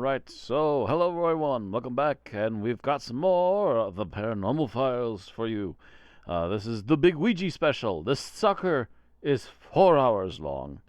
Alright, so hello everyone, welcome back, and we've got some more of the Paranormal Files for you. This is the big Ouija special. This sucker is 4 hours long.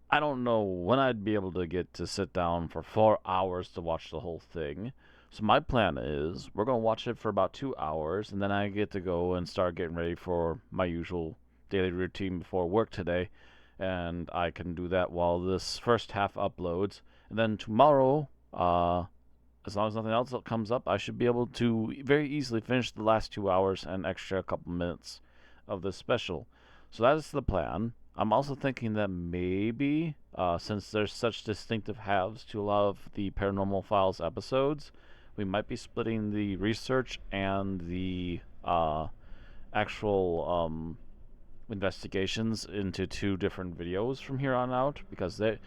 I don't know when I'd be able to get to sit down for 4 hours to watch the whole thing. So my plan is, we're going to watch it for about 2 hours, and then I get to go and start getting ready for my usual daily routine before work today. And I can do that while this first half uploads. And then tomorrow, as long as nothing else comes up, I should be able to very easily finish the last 2 hours and extra couple minutes of this special. So that is the plan. I'm also thinking that maybe, since there's such distinctive halves to a lot of the Paranormal Files episodes, we might be splitting the research and the actual investigations into 2 different videos from here on out, because they're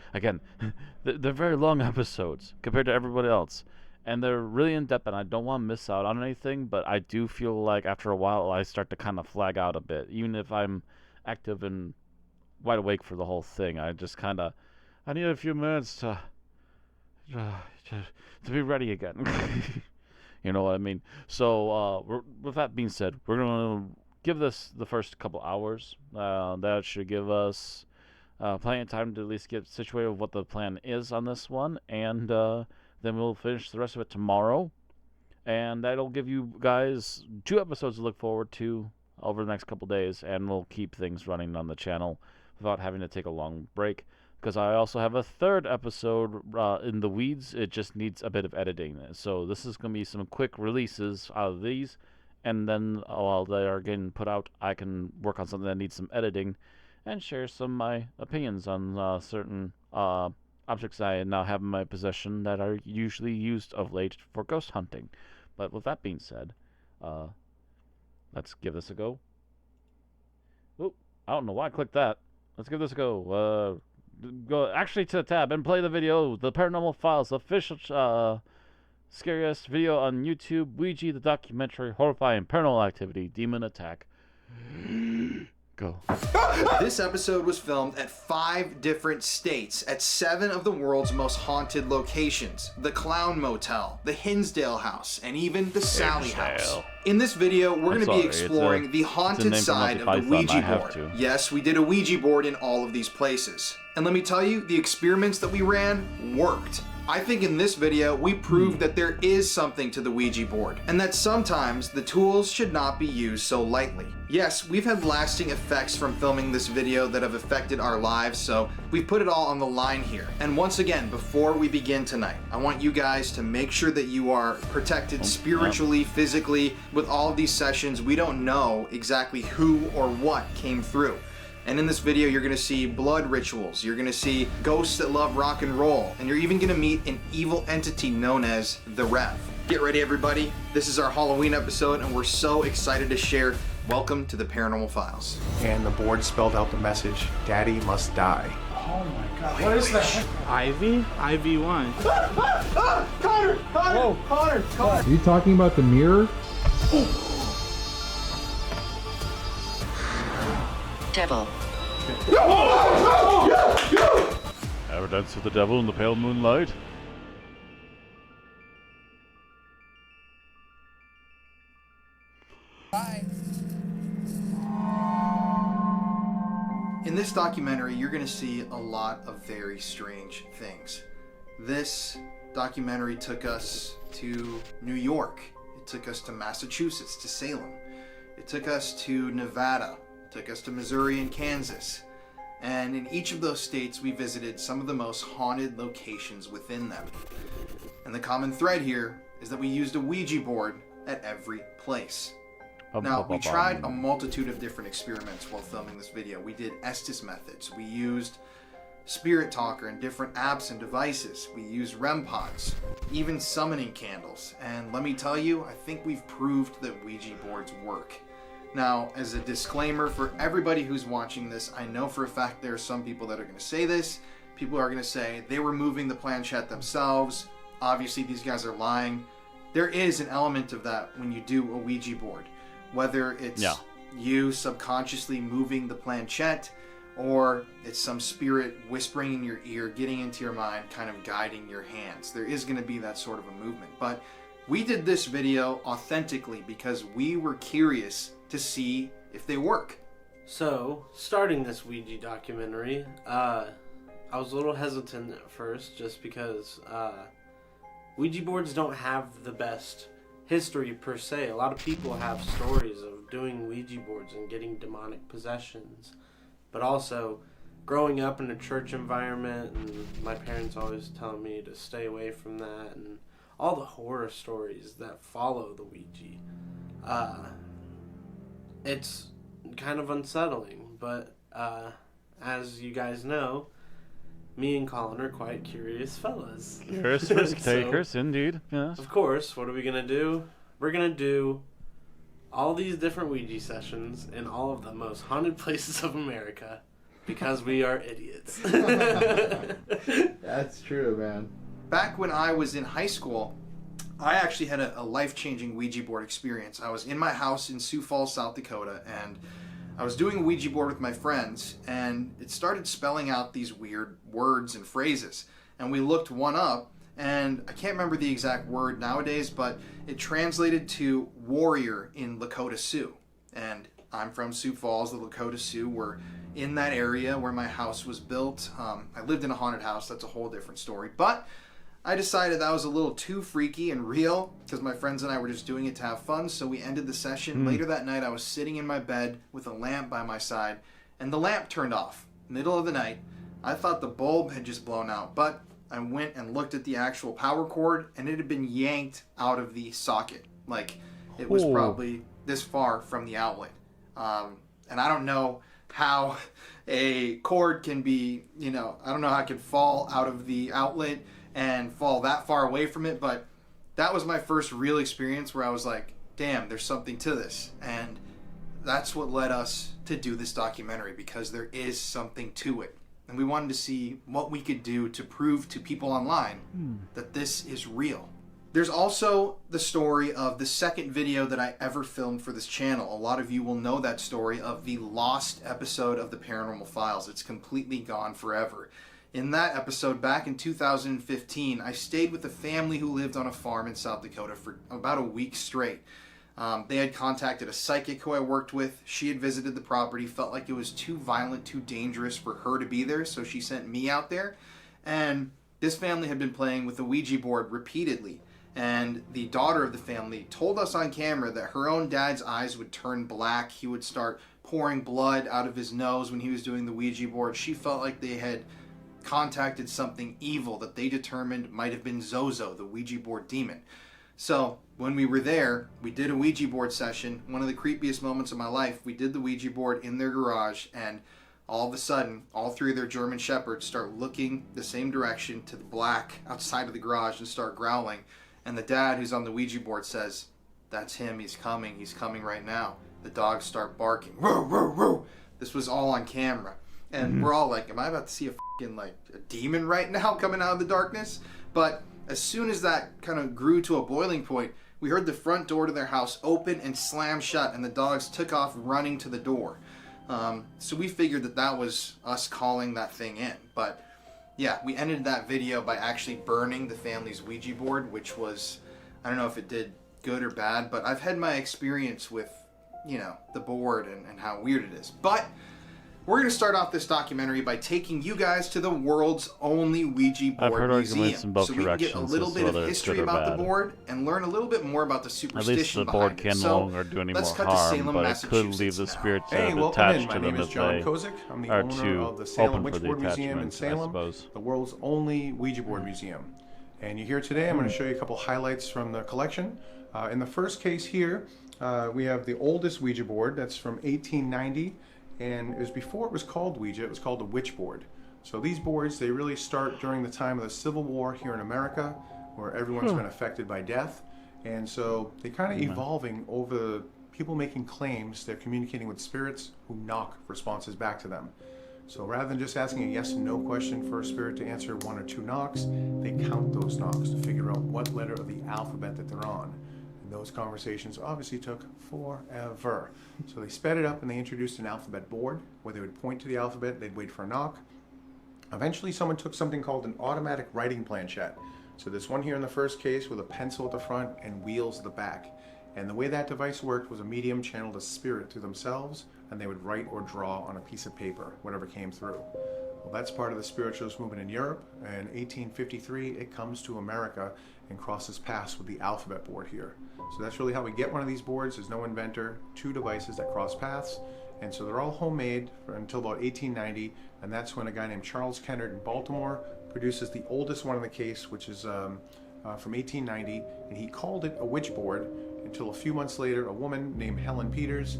very long episodes compared to everybody else, and they're really in depth, and I don't want to miss out on anything, but I do feel like after a while I start to kind of flag out a bit, even if I'm active and wide awake for the whole thing. I need a few minutes to be ready again. You know what I mean? So with that being said, we're gonna give this the first couple hours. That should give us plenty of time to at least get situated with what the plan is on this one, and then we'll finish the rest of it tomorrow, and that'll give you guys 2 episodes to look forward to over the next couple days, and we'll keep things running on the channel without having to take a long break, because I also have a 3rd episode in the weeds. It just needs a bit of editing, so this is going to be some quick releases out of these. And then while they are getting put out, I can work on something that needs some editing and share some of my opinions on certain objects I now have in my possession that are usually used of late for ghost hunting. But with that being said, let's give this a go. Oop, I don't know why I clicked that. Let's give this a go. Go actually to the tab and play the video, the Paranormal Files official scariest video on YouTube, Ouija the documentary, horrifying paranormal activity, demon attack. Go. This episode was filmed at 5 different states at 7 of the world's most haunted locations: the Clown Motel, the Hinsdale House, and even the Sally House. In this video, we're going to be exploring the haunted side of the Ouija board. Yes, we did a Ouija board in all of these places. And let me tell you, the experiments that we ran worked. I think in this video, we proved that there is something to the Ouija board, and that sometimes the tools should not be used so lightly. Yes, we've had lasting effects from filming this video that have affected our lives, so we've put it all on the line here. And once again, before we begin tonight, I want you guys to make sure that you are protected spiritually, physically. With all of these sessions, we don't know exactly who or what came through. And in this video, you're gonna see blood rituals, you're gonna see ghosts that love rock and roll, and you're even gonna meet an evil entity known as the Rev. Get ready, everybody. This is our Halloween episode, and we're so excited to share. Welcome to the Paranormal Files. And the board spelled out the message, Daddy must die. Oh my god, what is that? Ivy? IV1. Connor! Whoa. Connor! Are you talking about the mirror? Devil. Ever dance with the devil in the pale moonlight? In this documentary, you're going to see a lot of very strange things. This documentary took us to New York. It took us to Massachusetts, to Salem. It took us to Nevada. It took us to Missouri and Kansas. And in each of those states, we visited some of the most haunted locations within them. And the common thread here is that we used a Ouija board at every place. Now, we tried a multitude of different experiments while filming this video. We did Estes methods. We used Spirit Talker and different apps and devices. We used REM pods, even summoning candles. And let me tell you, I think we've proved that Ouija boards work. Now, as a disclaimer for everybody who's watching this, I know for a fact there are some people that are going to say this. People are going to say they were moving the planchette themselves. Obviously, these guys are lying. There is an element of that when you do a Ouija board. Whether it's you subconsciously moving the planchette, or it's some spirit whispering in your ear, getting into your mind, kind of guiding your hands. There is going to be that sort of a movement. But we did this video authentically because we were curious to see if they work. So, starting this Ouija documentary, I was a little hesitant at first just because Ouija boards don't have the best history per se. A lot of people have stories of doing Ouija boards and getting demonic possessions. But also, growing up in a church environment, and my parents always telling me to stay away from that, and all the horror stories that follow the Ouija. It's kind of unsettling, but as you guys know, me and Colin are quite curious fellas. Curious risk takers, indeed. Yes. Of course, what are we going to do? We're going to do all these different Ouija sessions in all of the most haunted places of America because we are idiots. That's true, man. Back when I was in high school, I actually had a life-changing Ouija board experience. I was in my house in Sioux Falls, South Dakota, and I was doing a Ouija board with my friends, and it started spelling out these weird words and phrases. And we looked one up, and I can't remember the exact word nowadays, but it translated to warrior in Lakota Sioux. And I'm from Sioux Falls. The Lakota Sioux were in that area where my house was built. I lived in a haunted house. That's a whole different story. But I decided that was a little too freaky and real because my friends and I were just doing it to have fun, so we ended the session. Later that night, I was sitting in my bed with a lamp by my side, and the lamp turned off. Middle of the night. I thought the bulb had just blown out, but I went and looked at the actual power cord, and it had been yanked out of the socket. Like, it was probably this far from the outlet. And I don't know how a cord can be, I don't know how it can fall out of the outlet and fall that far away from it, but that was my first real experience where I was like, damn, there's something to this. And that's what led us to do this documentary, because there is something to it. And we wanted to see what we could do to prove to people online that this is real. There's also the story of the second video that I ever filmed for this channel. A lot of you will know that story of the lost episode of the Paranormal Files. It's completely gone forever. In that episode, back in 2015, I stayed with a family who lived on a farm in South Dakota for about a week straight. They had contacted a psychic who I worked with. She had visited the property, felt like it was too violent, too dangerous for her to be there, so she sent me out there. And this family had been playing with the Ouija board repeatedly. And the daughter of the family told us on camera that her own dad's eyes would turn black. He would start pouring blood out of his nose when he was doing the Ouija board. She felt like they had contacted something evil that they determined might have been Zozo, the Ouija board demon. So when we were there, we did a Ouija board session. One of the creepiest moments of my life, we did the Ouija board in their garage, and all of a sudden, all three of their German shepherds start looking the same direction to the black outside of the garage and start growling. And the dad who's on the Ouija board says, "That's him, he's coming right now." The dogs start barking. Woo, woo, woo. This was all on camera. And we're all like, am I about to see a demon right now coming out of the darkness? But as soon as that kind of grew to a boiling point, we heard the front door to their house open and slam shut, and the dogs took off running to the door. So we figured that was us calling that thing in. But yeah, we ended that video by actually burning the family's Ouija board, which was, I don't know if it did good or bad, but I've had my experience with, the board and how weird it is. But we're going to start off this documentary by taking you guys to the world's only Ouija board museum, so we can get a little bit of history about the board and learn a little bit more about the superstition behind it. At least the board can no longer do any more harm, but it could leave the spirits attached to them if they I'm the are owner too of the Salem open for the Witchboard Museum in attachment, I Salem, suppose. the world's only Ouija board museum. And you're here today. I'm going to show you a couple highlights from the collection. In the first case here, we have the oldest Ouija board. That's from 1890. And it was before it was called Ouija, it was called the Witch board. So these boards, they really start during the time of the Civil War here in America, where everyone's been affected by death. And so they're kind of evolving over people making claims. They're communicating with spirits who knock responses back to them. So rather than just asking a yes and no question for a spirit to answer one or two knocks, they count those knocks to figure out what letter of the alphabet that they're on. And those conversations obviously took forever. So they sped it up and they introduced an alphabet board where they would point to the alphabet, they'd wait for a knock. Eventually someone took something called an automatic writing planchette. So this one here in the first case with a pencil at the front and wheels at the back. And the way that device worked was a medium channeled a spirit through themselves, and they would write or draw on a piece of paper, whatever came through. Well, that's part of the spiritualist movement in Europe. In 1853, it comes to America and crosses paths with the alphabet board here. So that's really how we get one of these boards. There's no inventor, 2 devices that cross paths. And so they're all homemade until about 1890, and that's when a guy named Charles Kennard in Baltimore produces the oldest one in the case, which is from 1890, and he called it a witch board until a few months later, a woman named Helen Peters,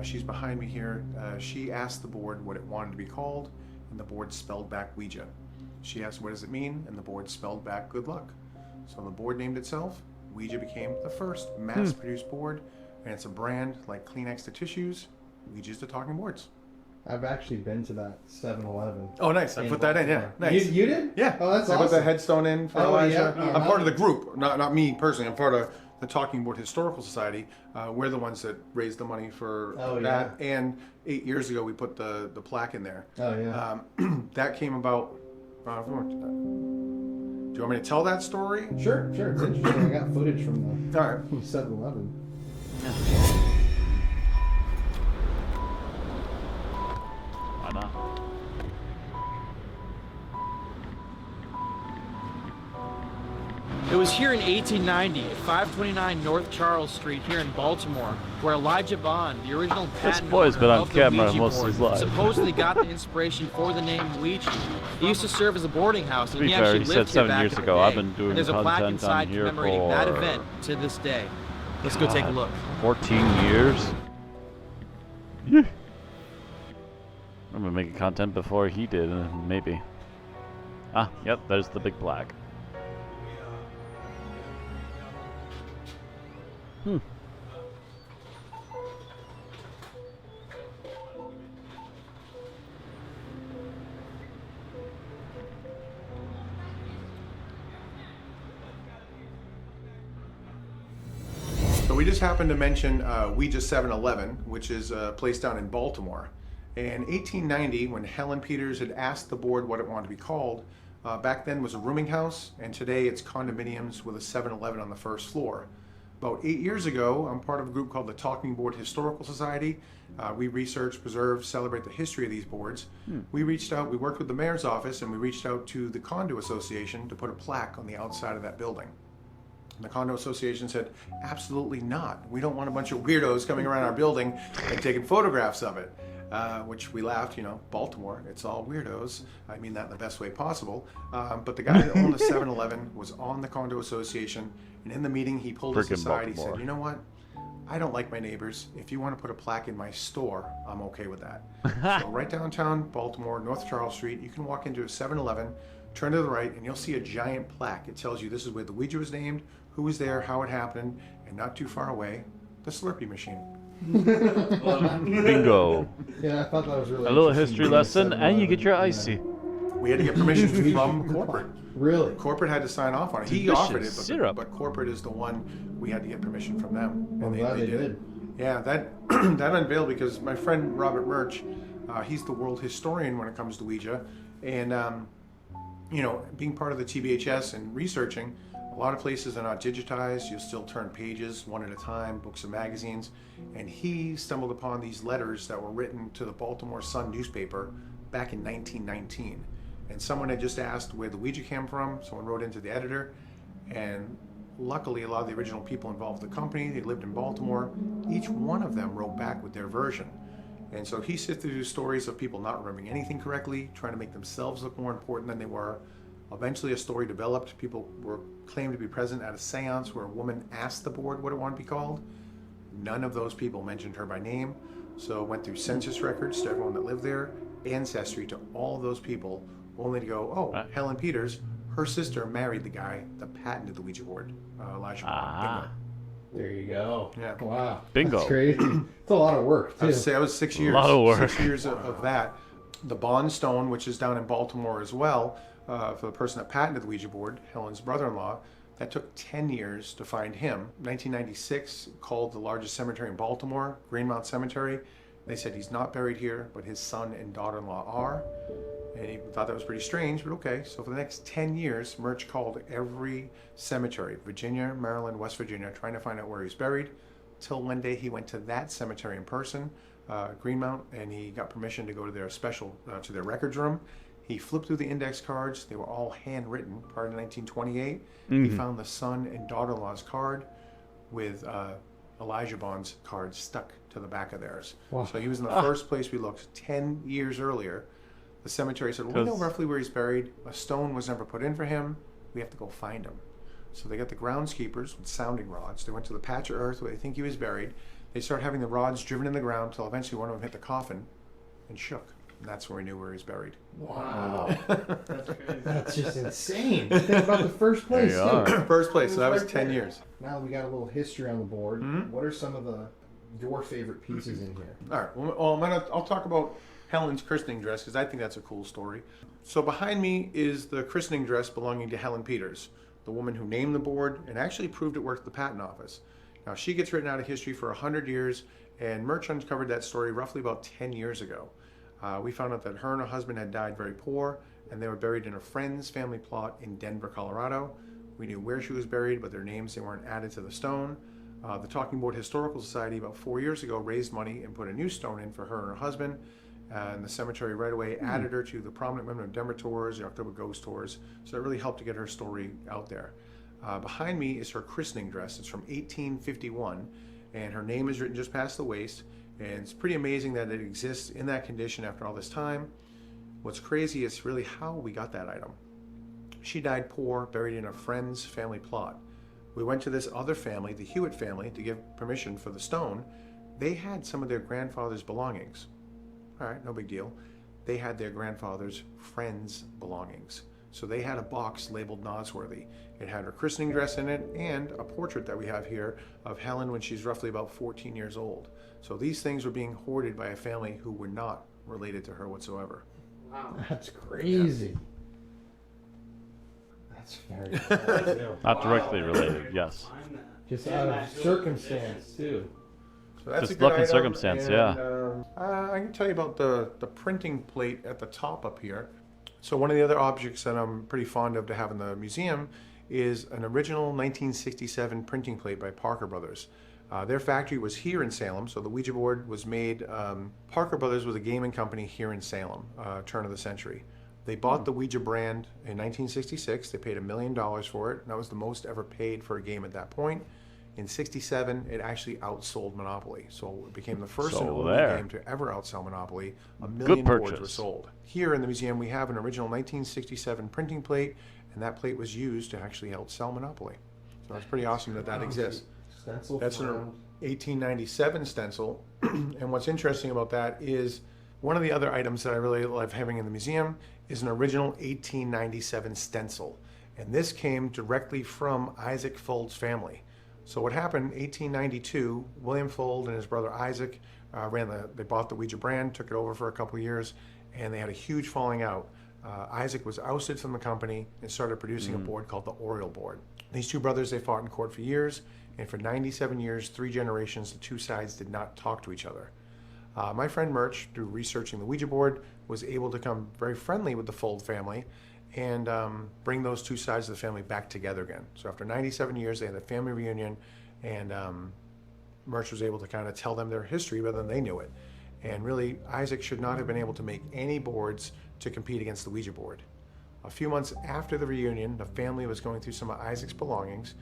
she's behind me here, she asked the board what it wanted to be called, and the board spelled back Ouija. She asked, what does it mean? And the board spelled back good luck. So the board named itself. Ouija became the first mass-produced board, and it's a brand like Kleenex to tissues. Ouija's the talking boards. I've actually been to that 7-Eleven. Oh, nice. I put that in, yeah. Nice. You did? Yeah. Oh, that's I awesome. put the headstone in for Elijah. Yeah. I'm part of the group, not me personally. I'm part of the Talking Board Historical Society. We're the ones that raised the money for that. Yeah. And 8 years ago, we put the plaque in there. Oh, yeah. That came about... do you want me to tell that story? Sure. It's interesting. I got footage from the All right. 7-Eleven. Why not? It was here in 1890 at 529 North Charles Street here in Baltimore where Elijah Bond, the original patent boy's owner been on of the camera Ouija most of board, his life. supposedly got the inspiration for the name Ouija. It used to serve as a boarding house, To and be he fair, actually he said lived here 7 back years in the ago. day. I've been doing And there's a plaque content inside on here commemorating that for- event to this day. Let's go take a look. 14 years? Yeah. I'm gonna make content before he did, maybe. Ah, yep, there's the big plaque. So we just happened to mention Ouija 7-Eleven, which is a place down in Baltimore. In 1890, when Helen Peters had asked the board what it wanted to be called, back then was a rooming house, and today it's condominiums with a 7-Eleven on the first floor. About 8 years ago, I'm part of a group called the Talking Board Historical Society. We research, preserve, celebrate the history of these boards. We worked with the mayor's office, and we reached out to the Condo Association to put a plaque on the outside of that building. And the Condo Association said, absolutely not. We don't want a bunch of weirdos coming around our building and taking photographs of it. Which we laughed, Baltimore, it's all weirdos. I mean that in the best way possible. But the guy that owned the 7-Eleven was on the Condo Association, and in the meeting he pulled us Frickin' aside. He Baltimore. said, you know what? I don't like my neighbors. If you want to put a plaque in my store, I'm okay with that. So right downtown Baltimore, North Charles Street, you can walk into a 7-Eleven, turn to the right, and you'll see a giant plaque. It tells you this is where the Ouija was named, who was there, how it happened, and not too far away, the Slurpee machine. Bingo. Yeah, I thought that was really A little interesting. history lesson, and you get your icy. We had to get permission from corporate. Really? Corporate had to sign off on it. He Delicious offered it, syrup. but corporate is the one we had to get permission from them. I'm glad they did. it. Yeah, that that unveiled because my friend Robert Murch, he's the world historian when it comes to Ouija, and being part of the TBHS and researching, a lot of places are not digitized. You'll still turn pages one at a time, books and magazines, and he stumbled upon these letters that were written to the Baltimore Sun newspaper back in 1919. And someone had just asked where the Ouija came from. Someone wrote into the editor, and luckily a lot of the original people involved with the company, they lived in Baltimore. Each one of them wrote back with their version. And so he sifted through stories of people not remembering anything correctly, trying to make themselves look more important than they were. Eventually a story developed. People were claimed to be present at a seance where a woman asked the board what it wanted to be called. None of those people mentioned her by name. So it went through census records to everyone that lived there, ancestry to all of those people, only to go, oh, Helen Peters, her sister married the guy that patented the Ouija board, Elijah. Ah. There you go. Yeah. Wow. Bingo. That's crazy. It's a lot of work, I too. would say I was 6 years. A lot of work. 6 years of that. The Bond Stone, which is down in Baltimore as well, for the person that patented the Ouija board, Helen's brother-in-law, That took 10 years to find him. 1996, called the largest cemetery in Baltimore, Greenmount Cemetery. They said he's not buried here, but his son and daughter-in-law are. And he thought that was pretty strange, but okay. So for the next 10 years, Murch called every cemetery, Virginia, Maryland, West Virginia, trying to find out where he's buried. Till one day he went to that cemetery in person, Greenmount, and he got permission to go to their to their records room. He flipped through the index cards. They were all handwritten prior to 1928. He found the son and daughter-in-law's card with Elijah Bond's card stuck to the back of theirs. Wow. So he was in the first place we looked 10 years earlier. The cemetery said, well, we know roughly where he's buried. A stone was never put in for him. We have to go find him. So they got the groundskeepers with sounding rods. They went to the patch of earth where they think he was buried. They started having the rods driven in the ground until eventually one of them hit the coffin and shook. And that's where we knew where he's buried. Wow. That's crazy. That's just insane. Think about the first place, too. First place, so that was 10 years. Now we got a little history on the board. What are some of your favorite pieces in here? All right, well, I'll talk about Helen's christening dress because I think that's a cool story. So behind me is the christening dress belonging to Helen Peters, the woman who named the board and actually proved it worked at the patent office. Now, she gets written out of history for 100 years, and Murch uncovered that story roughly about 10 years ago. We found out that her and her husband had died very poor, and they were buried in a friend's family plot in Denver, Colorado. We knew where she was buried, but their names, they weren't added to the stone. The Talking Board Historical Society about 4 years ago raised money and put a new stone in for her and her husband. And the cemetery right away added her to the Prominent Women of Denver tours, the October Ghost tours. So it really helped to get her story out there. Behind me is her christening dress. It's from 1851, and her name is written just past the waist. And it's pretty amazing that it exists in that condition after all this time. What's crazy is really how we got that item. She died poor, buried in a friend's family plot. We went to this other family, the Hewitt family, to give permission for the stone. They had some of their grandfather's belongings. All right, no big deal. They had their grandfather's friend's belongings. So they had a box labeled Nosworthy. It had her christening dress in it and a portrait that we have here of Helen when she's roughly about 14 years old. So these things were being hoarded by a family who were not related to her whatsoever. Wow. That's crazy. Yeah. That's very cool. Not directly related, yes. Just out of circumstance, too. So that's Just a good luck and item, circumstance, and, yeah. I can tell you about the printing plate at the top up here. So one of the other objects that I'm pretty fond of to have in the museum is an original 1967 printing plate by Parker Brothers. Their factory was here in Salem, so the Ouija board was made. Parker Brothers was a gaming company here in Salem, turn of the century. They bought the Ouija brand in 1966. They paid $1 million for it, and that was the most ever paid for a game at that point. In '67, it actually outsold Monopoly, so it became the first and only game to ever outsell Monopoly. 1 million boards were sold. Here in the museum, we have an original 1967 printing plate, and that plate was used to actually outsell Monopoly. So it's pretty awesome that that exists. Stencil. That's an 1897 stencil, and what's interesting about that is one of the other items that I really love having in the museum is an original 1897 stencil, and this came directly from Isaac Fold's family. So what happened, 1892, William Fold and his brother Isaac they bought the Ouija brand, took it over for a couple of years, and they had a huge falling out. Isaac was ousted from the company and started producing a board called the Oriole board. These two brothers, they fought in court for years, and for 97 years, 3 generations, the two sides did not talk to each other. My friend Murch, through researching the Ouija board, was able to become very friendly with the Fold family and bring those two sides of the family back together again. So after 97 years, they had a family reunion, and Murch was able to kind of tell them their history better than they knew it. And really, Isaac should not have been able to make any boards to compete against the Ouija board. A few months after the reunion, the family was going through some of Isaac's belongings.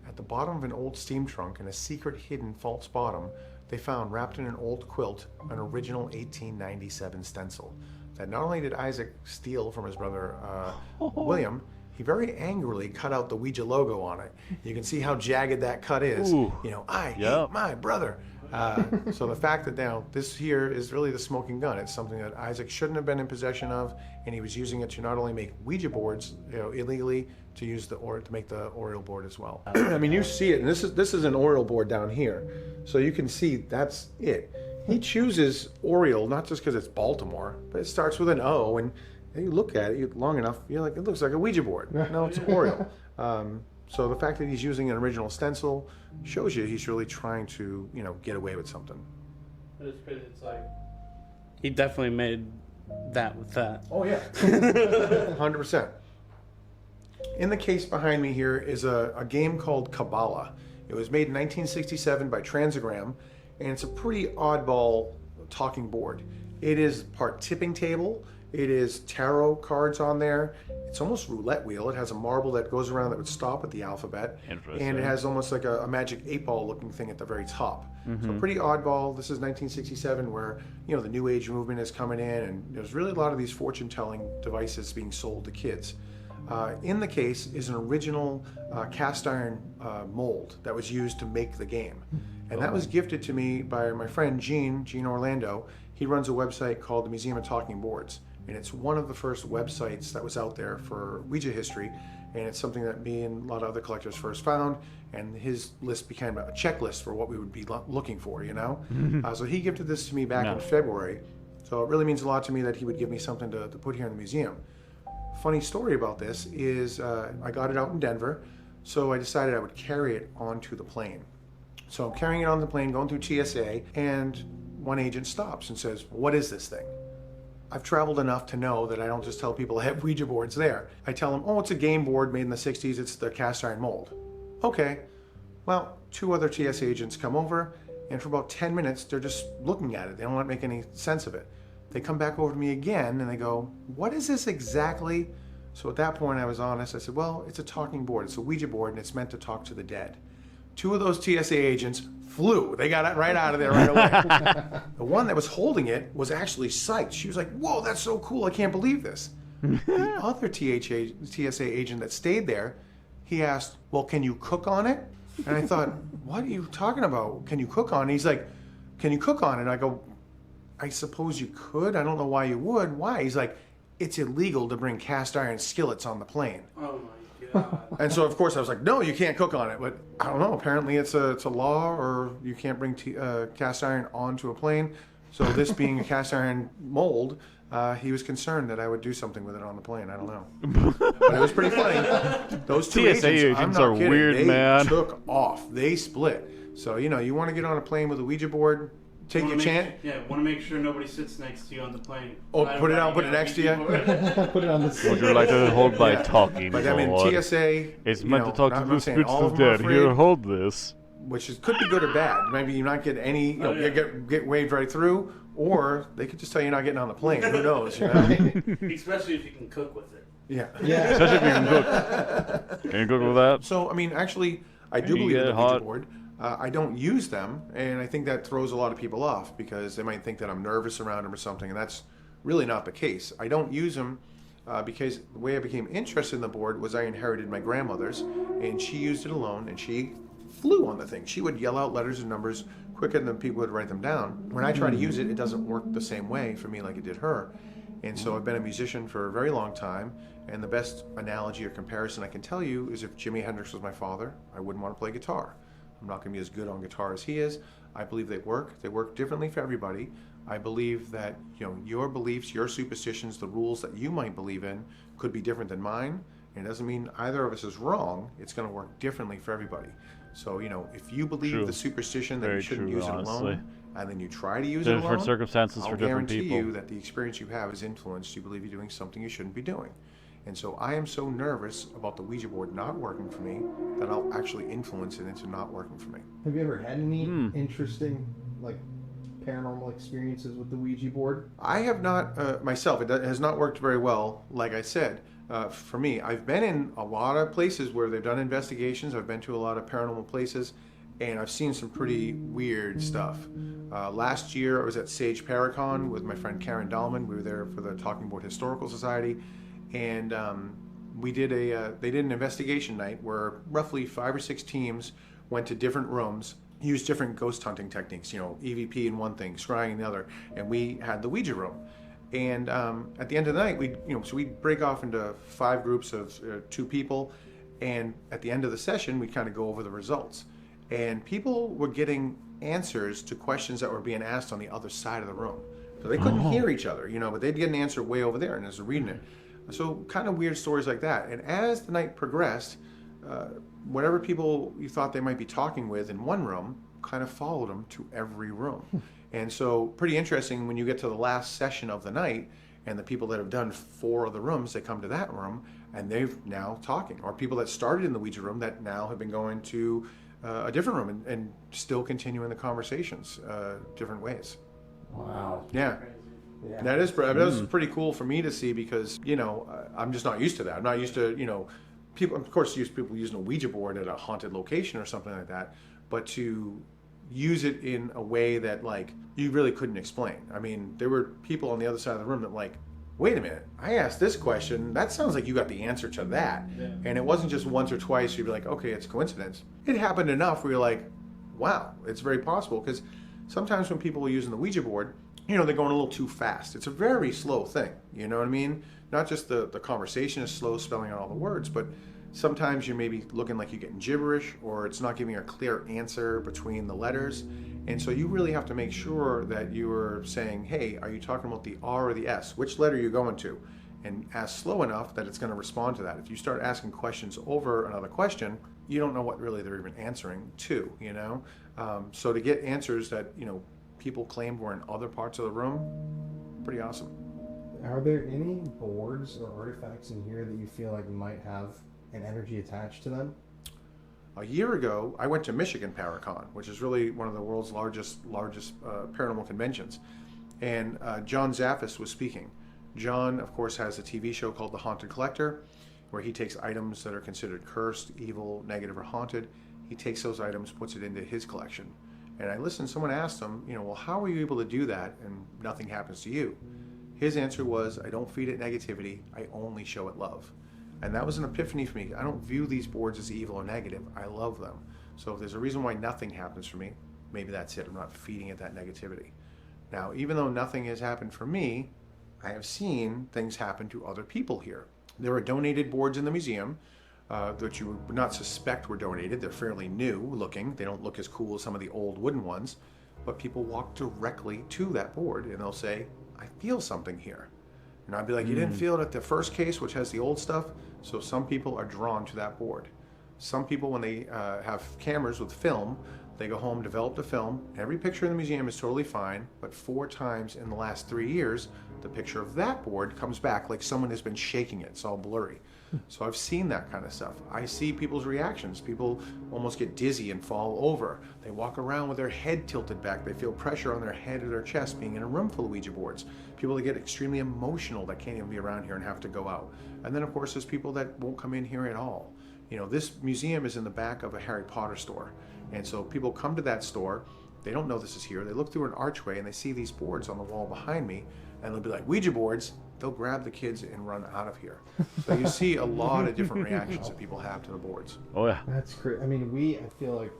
At the bottom of an old steam trunk in a secret hidden false bottom, they found, wrapped in an old quilt, an original 1897 stencil that not only did Isaac steal from his brother William, he very angrily cut out the Ouija logo on it. You can see how jagged that cut is. Ooh. You know, I hate my brother. So the fact that now this here is really the smoking gun. It's something that Isaac shouldn't have been in possession of, and he was using it to not only make Ouija boards, illegally, to use to make the Oriole board as well. I mean, you see it, and this is an Oriole board down here, so you can see that's it. He chooses Oriole not just because it's Baltimore, but it starts with an O, and you look at it long enough, you're like, it looks like a Ouija board. No, it's Oriole. So the fact that he's using an original stencil shows you he's really trying to, get away with something. But it's crazy. It's like he definitely made that with that. Oh yeah, 100%. In the case behind me here is a game called Kabbalah. It was made in 1967 by Transagram, and it's a pretty oddball talking board. It is part tipping table. It is tarot cards on there. It's almost roulette wheel. It has a marble that goes around that would stop at the alphabet. Interesting. And it has almost like a magic 8-ball looking thing at the very top. So pretty oddball. This is 1967 where, the New Age movement is coming in, and there's really a lot of these fortune-telling devices being sold to kids. In the case is an original cast iron mold that was used to make the game. And that was gifted to me by my friend Gene Orlando. He runs a website called the Museum of Talking Boards. And it's one of the first websites that was out there for Ouija history. And it's something that me and a lot of other collectors first found. And his list became a checklist for what we would be looking for, So he gifted this to me back in February. So it really means a lot to me that he would give me something to put here in the museum. Funny story about this is I got it out in Denver. So I decided I would carry it onto the plane. So I'm carrying it on the plane, going through TSA, and one agent stops and says, "What is this thing?" I've traveled enough to know that I don't just tell people I have Ouija boards there. I tell them, "Oh, it's a game board made in the 60s. It's the cast iron mold." Okay. Well, 2 other TSA agents come over, and for about 10 minutes, they're just looking at it. They don't make any sense of it. They come back over to me again, and they go, "What is this exactly?" So at that point, I was honest. I said, "Well, it's a talking board. It's a Ouija board, and it's meant to talk to the dead." 2 of those TSA agents flew. They got it right out of there right away. The one that was holding it was actually psyched. She was like, "Whoa, that's so cool. I can't believe this." The other TSA agent that stayed there, he asked, "Well, can you cook on it?" And I thought, "What are you talking about? Can you cook on it?" He's like, "Can you cook on it?" And I go, "I suppose you could. I don't know why you would." "Why?" He's like, "It's illegal to bring cast iron skillets on the plane." Oh my god. And so, of course, I was like, "No, you can't cook on it." But I don't know. Apparently, it's a law, or you can't bring cast iron onto a plane. So this being a cast iron mold, he was concerned that I would do something with it on the plane. I don't know. But it was pretty funny. Those 2 TSA agents agents I'm are not kidding, weird, they man. took off. They split. So, you want to get on a plane with a Ouija board, take your chance. Yeah, want to make sure nobody sits next to you on the plane. Oh, put it next to you. Put it on the Would seat. you like to hold by Yeah. talking? But I mean, board? TSA. It's meant to talk to I'm the not saying spirits all of of the them are dead. afraid. Here, hold this. Could be good or bad. Maybe you not get any, you get waved right through, or they could just tell you you're not getting on the plane. Who knows? Especially if you can cook with it. Yeah. Yeah. Especially if you can cook. Can you cook with that? So I mean, actually, I do You believe get in the Ouija hot. board. I don't use them, and I think that throws a lot of people off because they might think that I'm nervous around them or something, and that's really not the case. I don't use them because the way I became interested in the board was I inherited my grandmother's, and she used it alone, and she flew on the thing. She would yell out letters and numbers quicker than people would write them down. When I try to use it, it doesn't work the same way for me like it did her. And so I've been a musician for a very long time, and the best analogy or comparison I can tell you is if Jimi Hendrix was my father, I wouldn't want to play guitar. I'm not going to be as good on guitar as he is. I believe they work. They work differently for everybody. I believe that your beliefs, your superstitions, the rules that you might believe in could be different than mine. And it doesn't mean either of us is wrong. It's going to work differently for everybody. So, if you believe True. the superstition that Very you shouldn't true, use it honestly. alone, and then you try to use it Different alone, circumstances I'll for different guarantee people. you that the experience you have is influenced. You believe you're doing something you shouldn't be doing. And so I am so nervous about the Ouija board not working for me that I'll actually influence it into not working for me. Have you ever had any interesting, paranormal experiences with the Ouija board? I have not, myself, it has not worked very well, like I said. For me, I've been in a lot of places where they've done investigations. I've been to a lot of paranormal places, and I've seen some pretty weird stuff. Last year, I was at Sage Paracon with my friend Karen Dahlman. We were there for the Talking Board Historical Society, and they did an investigation night where roughly 5 or 6 teams went to different rooms, used different ghost hunting techniques, EVP in one thing, scrying in the other, and we had the Ouija room. And at the end of the night, we'd break off into 5 groups of 2 people, and at the end of the session, we'd kind of go over the results. And people were getting answers to questions that were being asked on the other side of the room. So they couldn't hear each other, but they'd get an answer way over there, and as they're reading it. So kind of weird stories like that. And as the night progressed, whatever people you thought they might be talking with in one room kind of followed them to every room. And so pretty interesting when you get to the last session of the night and the people that have done 4 of the rooms, they come to that room and they've now talking, or people that started in the Ouija room that now have been going to a different room and still continuing the conversations different ways. Wow. Yeah. Yeah. That was pretty cool for me to see because, you know, I'm just not used to that. I'm not used to, you know, people, of course, people using a Ouija board at a haunted location or something like that, but to use it in a way that, like, you really couldn't explain. I mean, there were people on the other side of the room that, like, wait a minute, I asked this question, that sounds like you got the answer to that. Yeah. And it wasn't just once or twice, you'd be like, okay, it's coincidence. It happened enough where you're like, wow, it's very possible. Because sometimes when people are using the Ouija board, you know, they're going a little too fast. It's a very slow thing, you know what I mean? Not just the conversation is slow, spelling out all the words, but sometimes you may be looking like you're getting gibberish, or it's not giving a clear answer between the letters. And so you really have to make sure that you are saying, hey, are you talking about the R or the S? Which letter are you going to? And ask slow enough that it's going to respond to that. If you start asking questions over another question, you don't know what really they're even answering to, you know? So to get answers that, you know, people claimed were in other parts of the room, pretty awesome. Are there any boards or artifacts in here that you feel like might have an energy attached to them? A year ago, I went to Michigan Paracon, which is really one of the world's largest paranormal conventions. And John Zaffis was speaking. John, of course, has a TV show called The Haunted Collector, where he takes items that are considered cursed, evil, negative, or haunted. He takes those items, puts it into his collection. And I listened, someone asked him, you know, well, how are you able to do that and nothing happens to you? His answer was, I don't feed it negativity, I only show it love. And that was an epiphany for me. I don't view these boards as evil or negative. I love them. So if there's a reason why nothing happens for me, maybe that's it. I'm not feeding it that negativity. Now, even though nothing has happened for me, I have seen things happen to other people here. There are donated boards in the museum that you would not suspect were donated. They're fairly new looking. They don't look as cool as some of the old wooden ones. But people walk directly to that board and they'll say, I feel something here. And I'd be like, you didn't feel it at the first case, which has the old stuff? So some people are drawn to that board. Some people, when they have cameras with film, they go home, develop the film. Every picture in the museum is totally fine, but 4 times in the last 3 years, the picture of that board comes back like someone has been shaking it. It's all blurry. So I've seen that kind of stuff. I see people's reactions. People almost get dizzy and fall over. They walk around with their head tilted back. They feel pressure on their head or their chest being in a room full of Ouija boards. People that get extremely emotional that can't even be around here and have to go out. And then, of course, there's people that won't come in here at all. You know, this museum is in the back of a Harry Potter store. And so people come to that store. They don't know this is here. They look through an archway and they see these boards on the wall behind me. And they'll be like, Ouija boards. They'll grab the kids and run out of here. So you see a lot of different reactions that people have to the boards. Oh, yeah. That's crazy. I mean, I feel like,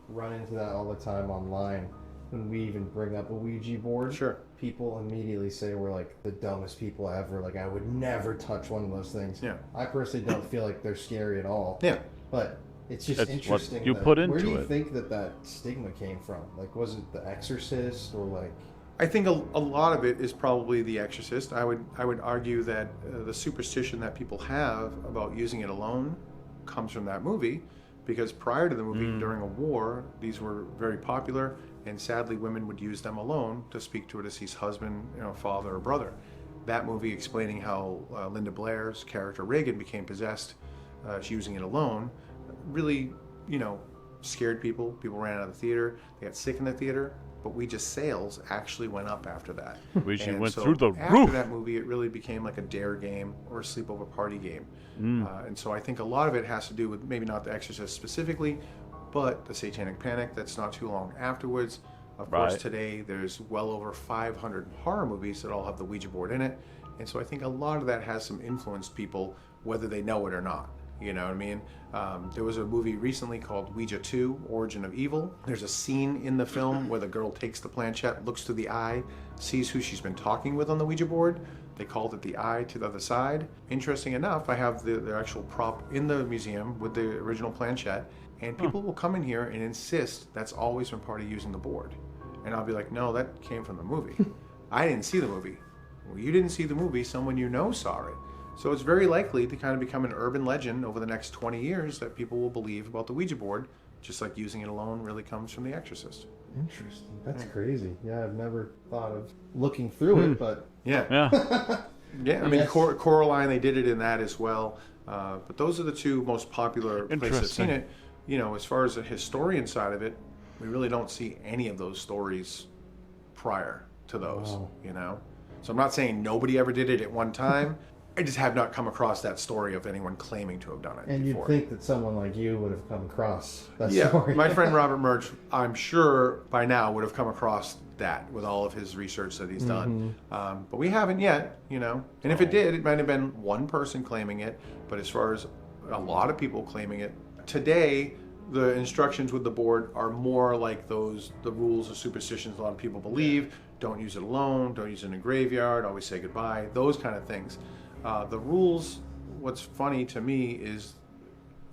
run into that all the time online. When we even bring up a Ouija board, Sure. people immediately say we're like the dumbest people ever. Like, I would never touch one of those things. Yeah. I personally don't feel like they're scary at all. Yeah. But it's just It's interesting. what you put into where do you it. think that stigma came from? Like, was it The Exorcist or like? I think a lot of it is probably The Exorcist. I would argue that the superstition that people have about using it alone comes from that movie, because prior to the movie, during a war, these were very popular, and sadly, women would use them alone to speak to a deceased husband, you know, father or brother. That movie explaining how Linda Blair's character Reagan became possessed, using it alone, really, you know, scared people. People ran out of the theater. They got sick in the theater. But Ouija sales actually went up after that. Ouija And went so through the after roof. that movie, it really became like a dare game or a sleepover party game. And so I think a lot of it has to do with maybe not The Exorcist specifically, but the Satanic Panic that's not too long afterwards. Of course, Right. today there's well over 500 horror movies that all have the Ouija board in it. And so I think a lot of that has some influenced people, whether they know it or not. You know what I mean? There was a movie recently called Ouija 2, Origin of Evil. There's a scene in the film where the girl takes the planchette, looks through the eye, sees who she's been talking with on the Ouija board. They called it the eye to the other side. Interesting enough, I have the actual prop in the museum with the original planchette, and people will come in here and insist that's always been part of using the board. And I'll be like, no, that came from the movie. I didn't see the movie. Well, you didn't see the movie, someone you know saw it. So it's very likely to kind of become an urban legend over the next 20 years that people will believe about the Ouija board, just like using it alone really comes from The Exorcist. Interesting. That's crazy. Yeah, I've never thought of looking through it, but Yeah. Yeah. Yeah, I mean, Yes. Coraline, they did it in that as well. But those are the two most popular places I've seen Interesting. it. You know, as far as the historian side of it, we really don't see any of those stories prior to those, Wow. you know? So I'm not saying nobody ever did it at one time. I just have not come across that story of anyone claiming to have done it and before. you'd think that someone like you would have come across that Yeah, story. my friend Robert Murch, I'm sure by now would have come across that with all of his research that he's done. But we haven't yet, you know. And if it did, it might have been one person claiming it. But as far as a lot of people claiming it, today the instructions with the board are more like the rules or superstitions a lot of people believe. Don't use it alone, don't use it in a graveyard, always say goodbye, those kind of things. The rules, what's funny to me is,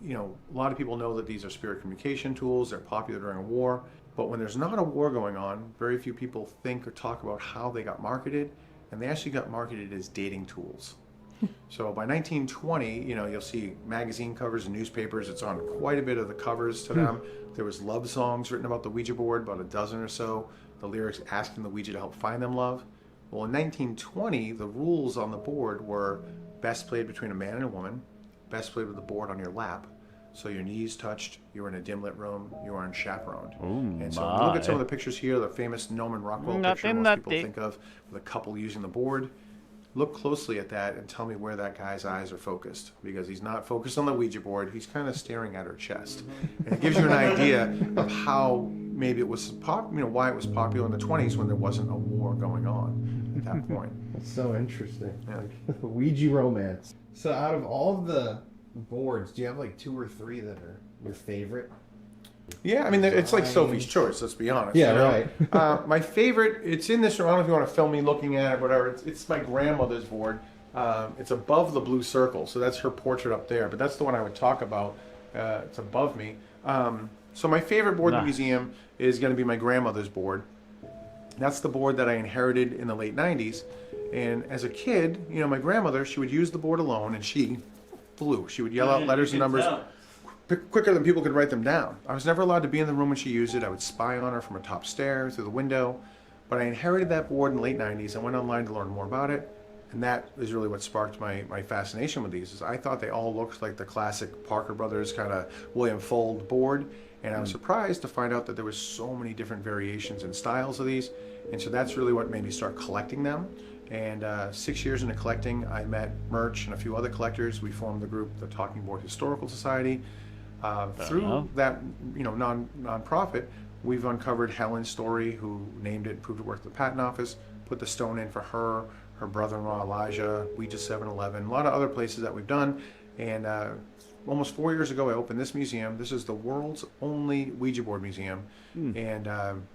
you know, a lot of people know that these are spirit communication tools. They're popular during a war. But when there's not a war going on, very few people think or talk about how they got marketed. And they actually got marketed as dating tools. So by 1920, you know, you'll see magazine covers and newspapers. It's on quite a bit of the covers to them. There was love songs written about the Ouija board, about a dozen or so. The lyrics asking the Ouija to help find them love. Well, in 1920, the rules on the board were best played between a man and a woman, best played with the board on your lap, so your knees touched, you were in a dim lit room, you were unchaperoned. And so when you look at some of the pictures here, the famous Norman Rockwell picture most people think of, with a couple using the board, look closely at that and tell me where that guy's eyes are focused, because he's not focused on the Ouija board, he's kind of staring at her chest. And it gives you an idea of how maybe it was why it was popular in the 20s when there wasn't a war going on at that point. That's so interesting. Yeah. Like, Ouija romance. So out of all the boards, do you have like 2 or 3 that are your favorite? Yeah, I mean, it's like Sophie's Choice, let's be honest. Yeah, you know? right. My favorite, it's in this room. I don't know if you want to film me looking at it or whatever. It's my grandmother's board. It's above the blue circle, so that's her portrait up there. But that's the one I would talk about. It's above me. So my favorite board in the museum is going to be my grandmother's board. That's the board that I inherited in the late 90s. And as a kid, you know, my grandmother, she would use the board alone, and she flew. She would yell out letters and numbers quicker than people could write them down. I was never allowed to be in the room when she used it. I would spy on her from a top stair through the window. But I inherited that board in the late 90s. I went online to learn more about it. And that is really what sparked my fascination with these. Is I thought they all looked like the classic Parker Brothers kind of William Fold board. And I was surprised to find out that there was so many different variations and styles of these. And so that's really what made me start collecting them. And 6 years into collecting, I met Murch and a few other collectors. We formed the group, the Talking Board Historical Society. Through that, you know, non-profit, we've uncovered Helen's story, who named it, proved it worked at the patent office, put the stone in for her brother-in-law Elijah, Ouija 7-Eleven, a lot of other places that we've done. And almost 4 years ago, I opened this museum. This is the world's only Ouija board museum. And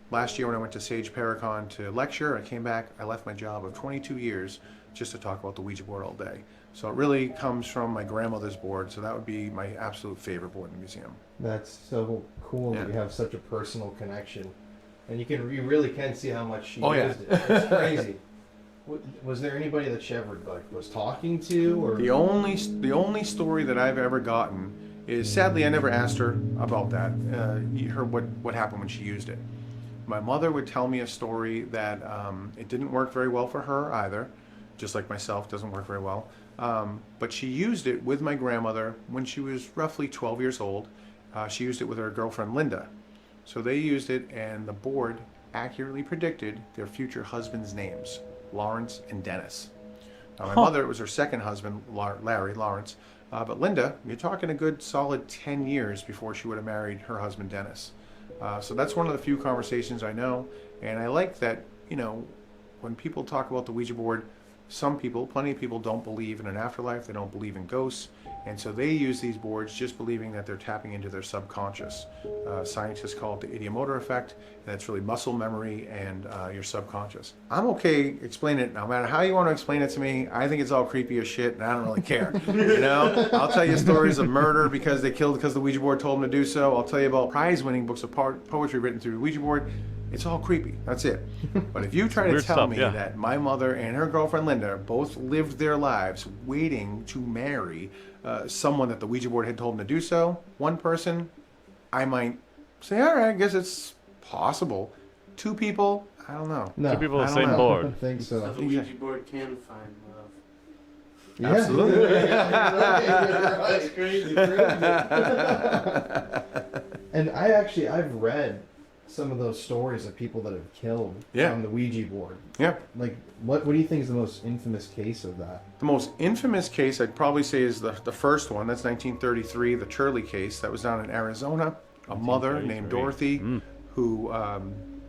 last year when I went to Sage Paracon to lecture, I came back, I left my job of 22 years just to talk about the Ouija board all day. So it really comes from my grandmother's board, so that would be my absolute favorite board in the museum. That's so cool that you have such a personal connection. And you really can see how much she used it. It's crazy. Was there anybody that she ever was talking to, or the only story that I've ever gotten is, sadly, I never asked her about that. What happened when she used it. My mother would tell me a story that it didn't work very well for her either, just like myself, doesn't work very well. But she used it with my grandmother when she was roughly 12 years old. She used it with her girlfriend Linda. So they used it, and the board accurately predicted their future husbands' names, Lawrence and Dennis. My mother, it was her second husband, Larry Lawrence. But Linda, you're talking a good solid 10 years before she would have married her husband Dennis. So that's one of the few conversations I know. And I like that, you know, when people talk about the Ouija board, plenty of people don't believe in an afterlife. They don't believe in ghosts. And so they use these boards just believing that they're tapping into their subconscious. Scientists call it the ideomotor effect. And that's really muscle memory and your subconscious. I'm okay explaining it, no matter how you want to explain it to me. I think it's all creepy as shit, and I don't really care. You know, I'll tell you stories of murder because they killed because the Ouija board told them to do so. I'll tell you about prize-winning books of poetry written through the Ouija board. It's all creepy. That's it. But if you try to Weird tell stuff, me yeah. that my mother and her girlfriend Linda both lived their lives waiting to marry someone that the Ouija board had told them to do so, one person, I might say, all right, I guess it's possible. Two people, I don't know. No, Two people on I the don't same know. I board. don't think So so. the Ouija board can find love. Yeah. Absolutely. That's crazy. And I've read some of those stories of people that have killed Yeah. on the Ouija board. Yeah. Like, what do you think is the most infamous case of that? The most infamous case I'd probably say is the first one. That's 1933, the Turley case. That was down in Arizona. A mother named 1933. Dorothy who,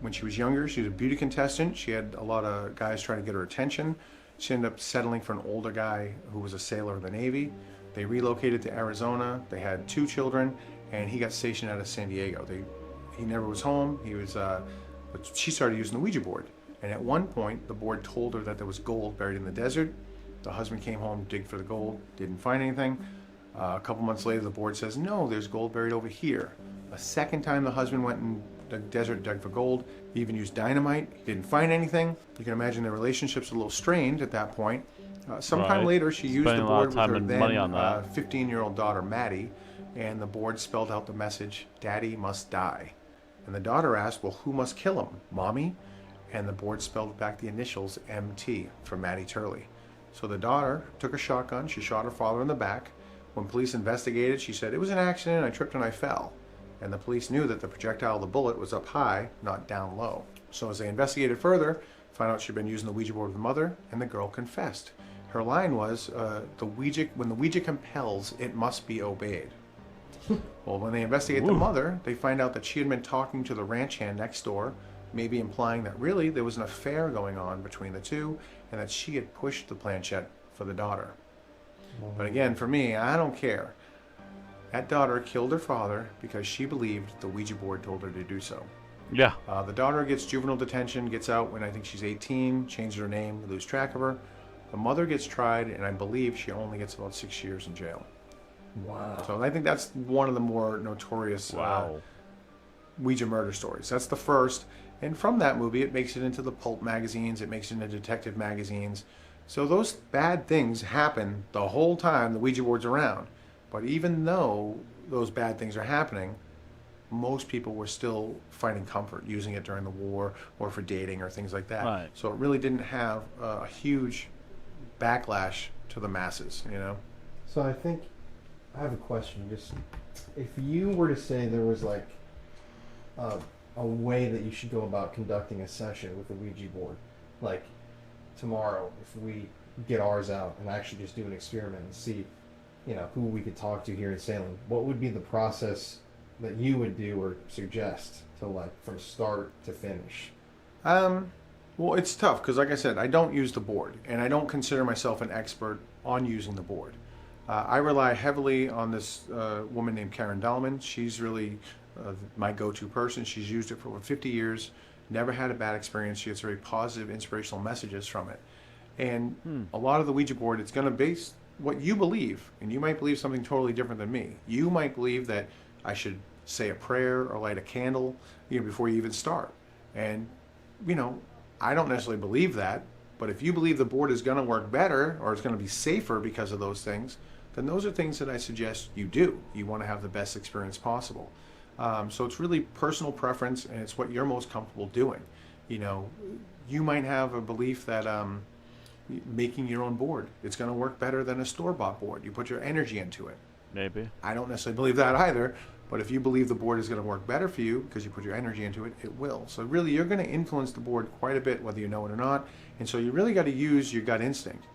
when she was younger, she was a beauty contestant. She had a lot of guys trying to get her attention. She ended up settling for an older guy who was a sailor in the Navy. They relocated to Arizona. They had 2 children, and he got stationed out of San Diego. He never was home. He was, but she started using the Ouija board. And at one point, the board told her that there was gold buried in the desert. The husband came home, digged for the gold, didn't find anything. A couple months later, the board says, no, there's gold buried over here. A second time, the husband went in the desert, dug for gold. He even used dynamite. He didn't find anything. You can imagine their relationship's a little strained at that point. Sometime Right. later, she used the Spending a lot board of with time her and then money on that. 15-year-old daughter, Maddie, and the board spelled out the message, Daddy must die. And the daughter asked, well, who must kill him? Mommy? And the board spelled back the initials MT for Maddie Turley. So the daughter took a shotgun. She shot her father in the back. When police investigated, she said, it was an accident. I tripped and I fell. And the police knew that the projectile of the bullet was up high, not down low. So as they investigated further, found out she'd been using the Ouija board with the mother, and the girl confessed. Her line was, when the Ouija compels, it must be obeyed. Well, when they investigate the mother, they find out that she had been talking to the ranch hand next door, maybe implying that really there was an affair going on between the two, and that she had pushed the planchette for the daughter. But again, for me, I don't care. That daughter killed her father because she believed the Ouija board told her to do so. Yeah. The daughter gets juvenile detention, gets out when I think she's 18, changes her name, we lose track of her. The mother gets tried, and I believe she only gets about 6 years in jail. Wow. So I think that's one of the more notorious Wow. Ouija murder stories. That's the first. And from that movie, it makes it into the pulp magazines. It makes it into detective magazines. So those bad things happen the whole time the Ouija board's around. But even though those bad things are happening, most people were still finding comfort using it during the war or for dating or things like that. Right. So it really didn't have a huge backlash to the masses, you know? So I think I have a question. Just if you were to say there was like a way that you should go about conducting a session with the Ouija board, like tomorrow, if we get ours out and actually just do an experiment and see, you know, who we could talk to here in Salem, what would be the process that you would do or suggest to, like, from start to finish? Well, it's tough because, like I said, I don't use the board, and I don't consider myself an expert on using the board. I rely heavily on this woman named Karen Dahlman. She's really my go-to person. She's used it for over 50 years, never had a bad experience. She gets very positive, inspirational messages from it. And a lot of the Ouija board, it's going to base what you believe, and you might believe something totally different than me. You might believe that I should say a prayer or light a candle, you know, before you even start. And, you know, I don't necessarily believe that, but if you believe the board is going to work better or it's going to be safer because of those things, then those are things that I suggest you do. You want to have the best experience possible. So it's really personal preference, and it's what you're most comfortable doing. You know, you might have a belief that making your own board, it's going to work better than a store-bought board. You put your energy into it. Maybe. I don't necessarily believe that either, but if you believe the board is going to work better for you because you put your energy into it, it will. So really, you're going to influence the board quite a bit, whether you know it or not, and so you really got to use your gut instinct.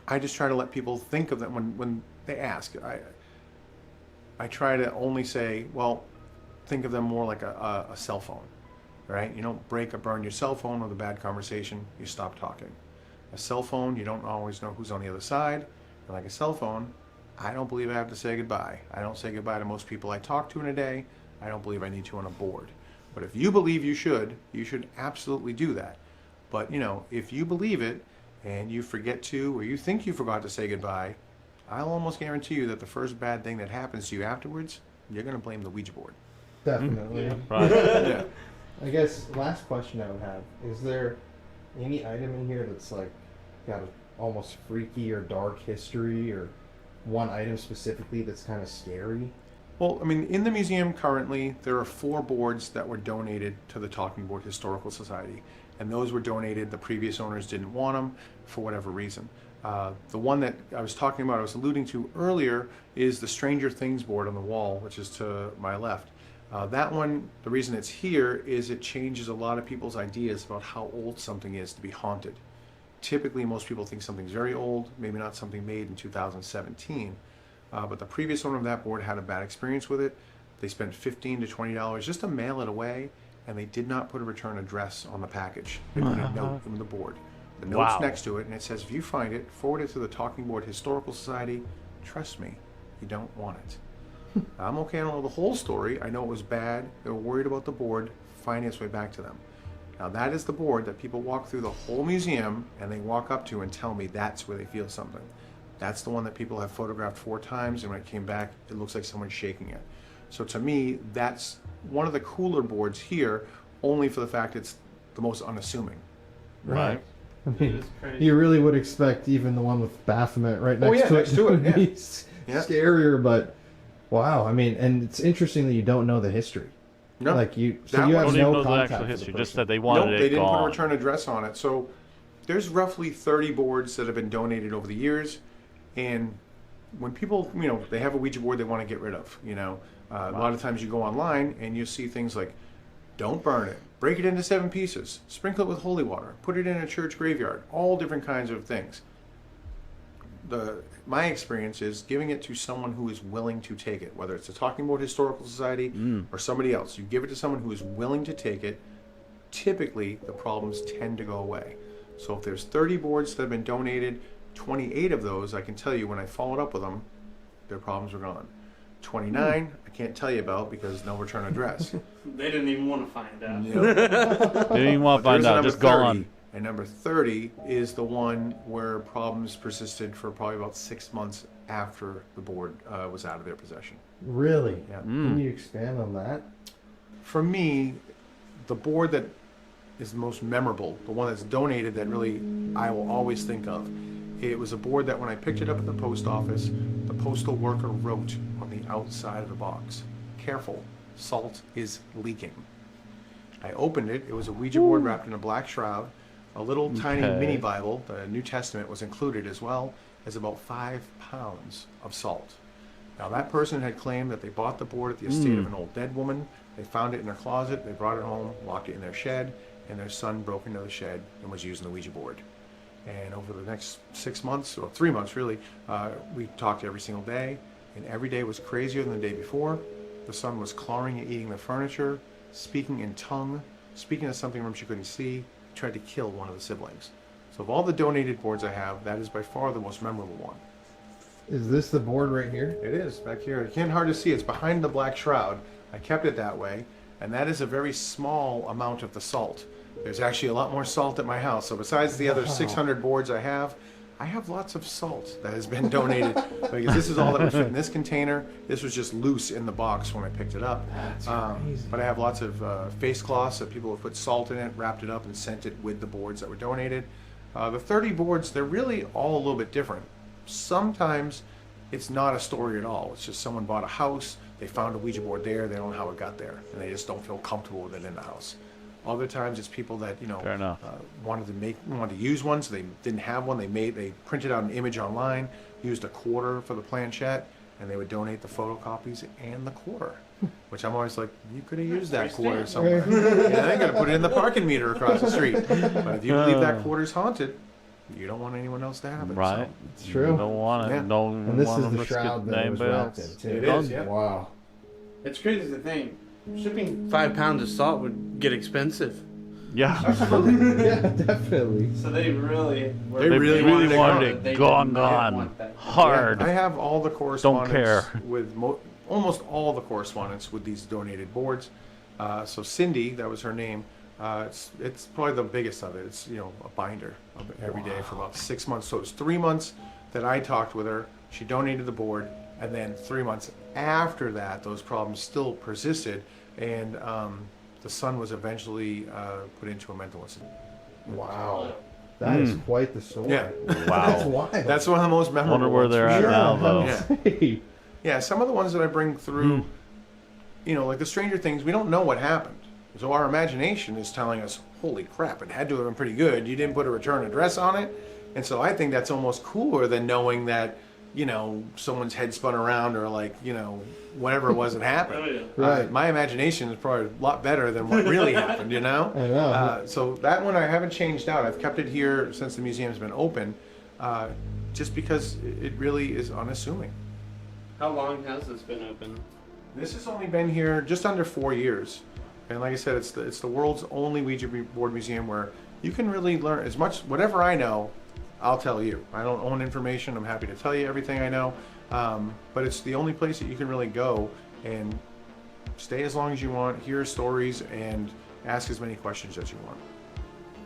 I just try to let people think of them when they ask. I try to only say, well, think of them more like a cell phone, right? You don't break or burn your cell phone with a bad conversation. You stop talking. A cell phone, you don't always know who's on the other side. And like a cell phone, I don't believe I have to say goodbye. I don't say goodbye to most people I talk to in a day. I don't believe I need to on a board. But if you believe you should absolutely do that. But, you know, if you believe it and you forget to, or you think you forgot to say goodbye, I'll almost guarantee you that the first bad thing that happens to you afterwards, you're going to blame the Ouija board. Definitely. Right. Yeah. I guess last question I would have, is there any item in here that's like got a almost freaky or dark history, or one item specifically that's kind of scary? Well, I mean, in the museum currently, there are 4 boards that were donated to the Talking Board Historical Society. And those were donated, the previous owners didn't want them for whatever reason. The one that I was talking about, I was alluding to earlier, is the Stranger Things board on the wall, which is to my left. That one, the reason it's here is it changes a lot of people's ideas about how old something is to be haunted. Typically, most people think something's very old, maybe not something made in 2017. But the previous owner of that board had a bad experience with it. They spent $15 to $20 just to mail it away, and they did not put a return address on the package. They put a note in the board. The note's next to it, and it says, if you find it, forward it to the Talking Board Historical Society. Trust me, you don't want it. I'm okay, I don't know the whole story. I know it was bad. They were worried about the board finding its way back to them. Now that is the board that people walk through the whole museum, and they walk up to and tell me that's where they feel something. That's the one that people have photographed 4 times, and when it came back, it looks like someone's shaking it. So to me, that's one of the cooler boards here, only for the fact it's the most unassuming. Right. I mean, you really would expect even the one with Baphomet right next to it next to it, would be Yeah. scarier, but wow. I mean, and it's interesting that you don't know the history. No, Like you, so that you one- have Don't even no know the contact actual with the history, just person. that they wanted nope, it they didn't put a gone. return address on it. So there's roughly 30 boards that have been donated over the years, and when people, they have a Ouija board they want to get rid of, a lot of times you go online and you see things like, don't burn it, break it into 7 pieces, sprinkle it with holy water, put it in a church graveyard, all different kinds of things. My experience is giving it to someone who is willing to take it, whether it's the Talking Board Historical Society or somebody else. You give it to someone who is willing to take it, typically the problems tend to go away. So if there's 30 boards that have been donated, 28 of those, I can tell you when I followed up with them, their problems were gone. 29, I can't tell you about because no return address. They didn't even want to find out. They didn't even want to But find there's a out, number just 30, gone. And number 30 is the one where problems persisted for probably about 6 months after the board was out of their possession. Really? Yeah. Can you expand on that? For me, the board that is the most memorable, the one that's donated that really I will always think of, it was a board that when I picked it up at the post office, the postal worker wrote on the outside of the box, "Careful, salt is leaking." I opened it. It was a Ouija board wrapped in a black shroud. A little tiny Okay. mini Bible, the New Testament, was included, as well as about 5 pounds of salt. Now that person had claimed that they bought the board at the estate of an old dead woman. They found it in their closet. They brought it home, locked it in their shed, and their son broke into the shed and was using the Ouija board. And over the next 6 months, or 3 months really, we talked every single day, and every day was crazier than the day before. The son was clawing and eating the furniture, speaking in tongue, speaking of something from she couldn't see, tried to kill one of the siblings. So of all the donated boards I have, that is by far the most memorable one. Is this the board right here? It is, back here. You can't hardly see. It's behind the black shroud. I kept it that way, and that is a very small amount of the salt. There's actually a lot more salt at my house. So besides the other 600 boards I have lots of salt that has been donated because this is all that would fit in this container. This was just loose in the box when I picked it up. That's crazy. But I have lots of face cloths that people have put salt in it, wrapped it up, and sent it with the boards that were donated. The 30 boards, they're really all a little bit different. Sometimes it's not a story at all. It's just someone bought a house, they found a Ouija board there, they don't know how it got there, and they just don't feel comfortable with it in the house. Other times it's people that Fair enough. wanted to use one, so they didn't have one. They printed out an image online, used a quarter for the planchette, and they would donate the photocopies and the quarter. Which I'm always like, you could have used that quarter somewhere. Yeah, they got to put it in the parking meter across the street. But if you believe that quarter's haunted, you don't want anyone else to have it. Right. It's true. You don't want it. Yeah. No And this want is to the risk shroud it that it was anybody wrapped in else. too. It is, yeah. Wow. It's crazy to think. Shipping 5 pounds of salt would get expensive. Yeah. Yeah, definitely. So they really were. They really wanted wanted They it did gone, not gone, want that. hard. Yeah, I have all the correspondence care. with almost all the correspondence with these donated boards. So Cindy, that was her name. It's probably the biggest of it. It's a binder of it every day for about 6 months. So it was 3 months that I talked with her. She donated the board, and then 3 months after that, those problems still persisted. And the son was eventually put into a mental institution. Wow. That is quite the story. Yeah. Wow. That's wild. That's one of the most memorable Wonder where ones, they're for at sure. now, though. Yeah. Yeah, some of the ones that I bring through, you know, like the Stranger Things, we don't know what happened. So our imagination is telling us, holy crap, it had to have been pretty good. You didn't put a return address on it. And so I think that's almost cooler than knowing that, you know, someone's head spun around or like, you know, whatever it was that happened. Oh, yeah. Right. My imagination is probably a lot better than what really happened, you know? I know. So that one I haven't changed out. I've kept it here since the museum's been open, just because it really is unassuming. How long has this been open? This has only been here just under 4 years. And like I said, it's the world's only Ouija board museum where you can really learn as much, whatever I know, I'll tell you. I don't own information. I'm happy to tell you everything I know. But it's the only place that you can really go and stay as long as you want, hear stories, and ask as many questions as you want.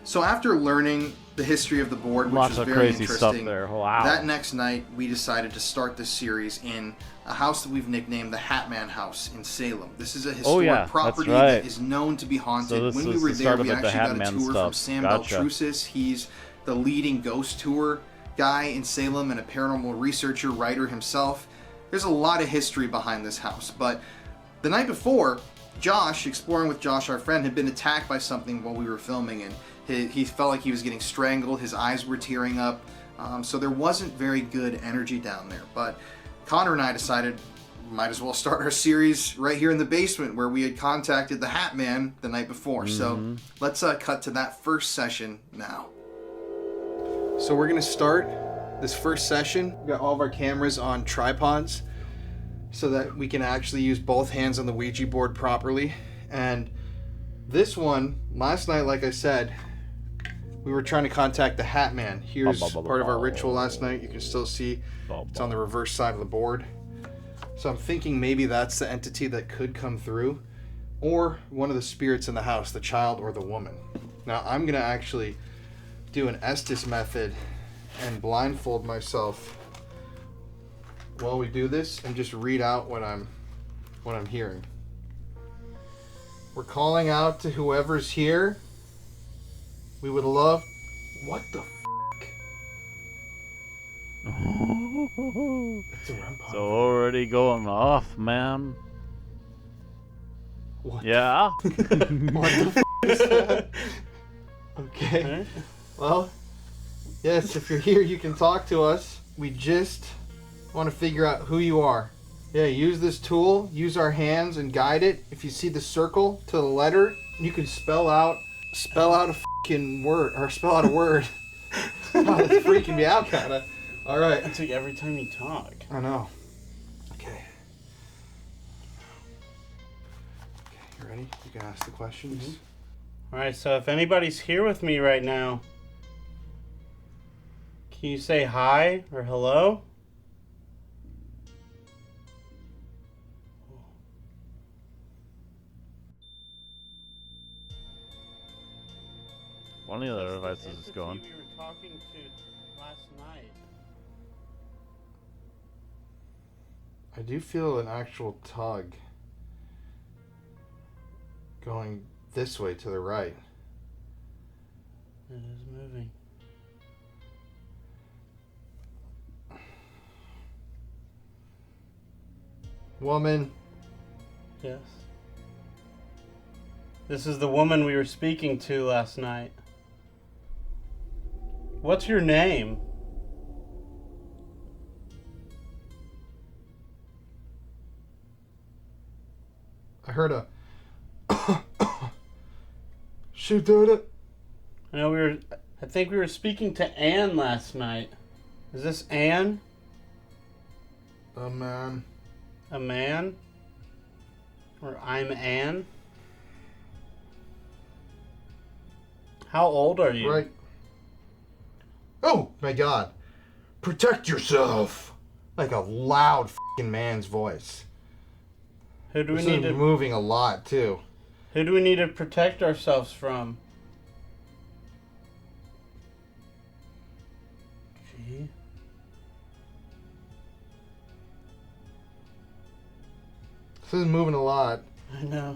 So after learning the history of the board, which Lots was of very crazy stuff interesting, there. Wow. that next night we decided to start this series in a house that we've nicknamed the Hatman House in Salem. This is a historic yeah, that's property right. that is known to be haunted. So this When we was were the there, start of we it, the actually got a Hatman tour from stuff. Sam Gotcha. Beltrusis. He's the leading ghost tour guy in Salem and a paranormal researcher, writer himself. There's a lot of history behind this house, but the night before, Josh, exploring with Josh, our friend, had been attacked by something while we were filming, and he felt like he was getting strangled. His eyes were tearing up, so there wasn't very good energy down there. But Connor and I decided might as well start our series right here in the basement where we had contacted the Hat Man the night before. So let's cut to that first session now. So we're gonna start this first session. We got all of our cameras on tripods so that we can actually use both hands on the Ouija board properly. And this one, last night, like I said, we were trying to contact the Hat Man. Here's part of our ritual last night. You can still see it's on the reverse side of the board. So I'm thinking maybe that's the entity that could come through, or one of the spirits in the house, the child or the woman. Now I'm gonna actually do an Estes method and blindfold myself while we do this and just read out what I'm hearing. We're calling out to whoever's here. We would love. What the It's a REM pod. So already going off, man. What? Yeah. What the is that? Okay. Well, yes, if you're here, you can talk to us. We just want to figure out who you are. Yeah, use this tool, use our hands and guide it. If you see the circle to the letter, you can spell out a fucking word, or spell out a word. Oh, that's freaking me out, kinda. All right. It's like every time you talk. I know. Okay. Okay, you ready? You can ask the questions. Alright, so if anybody's here with me right now, can you say hi or hello? One of the other devices is going. We were talking to last night. I do feel an actual tug going this way to the right. It is moving. Woman. Yes. This is the woman we were speaking to last night. What's your name? I heard a. She did it. I think we were speaking to Anne last night. Is this Anne? Oh man. A man? Or I'm Anne? How old are you? Right. Oh my god. Protect yourself. Like a loud fucking man's voice. Who do we This need is to moving a lot too. Who do we need to protect ourselves from? Gee. This is moving a lot. I know.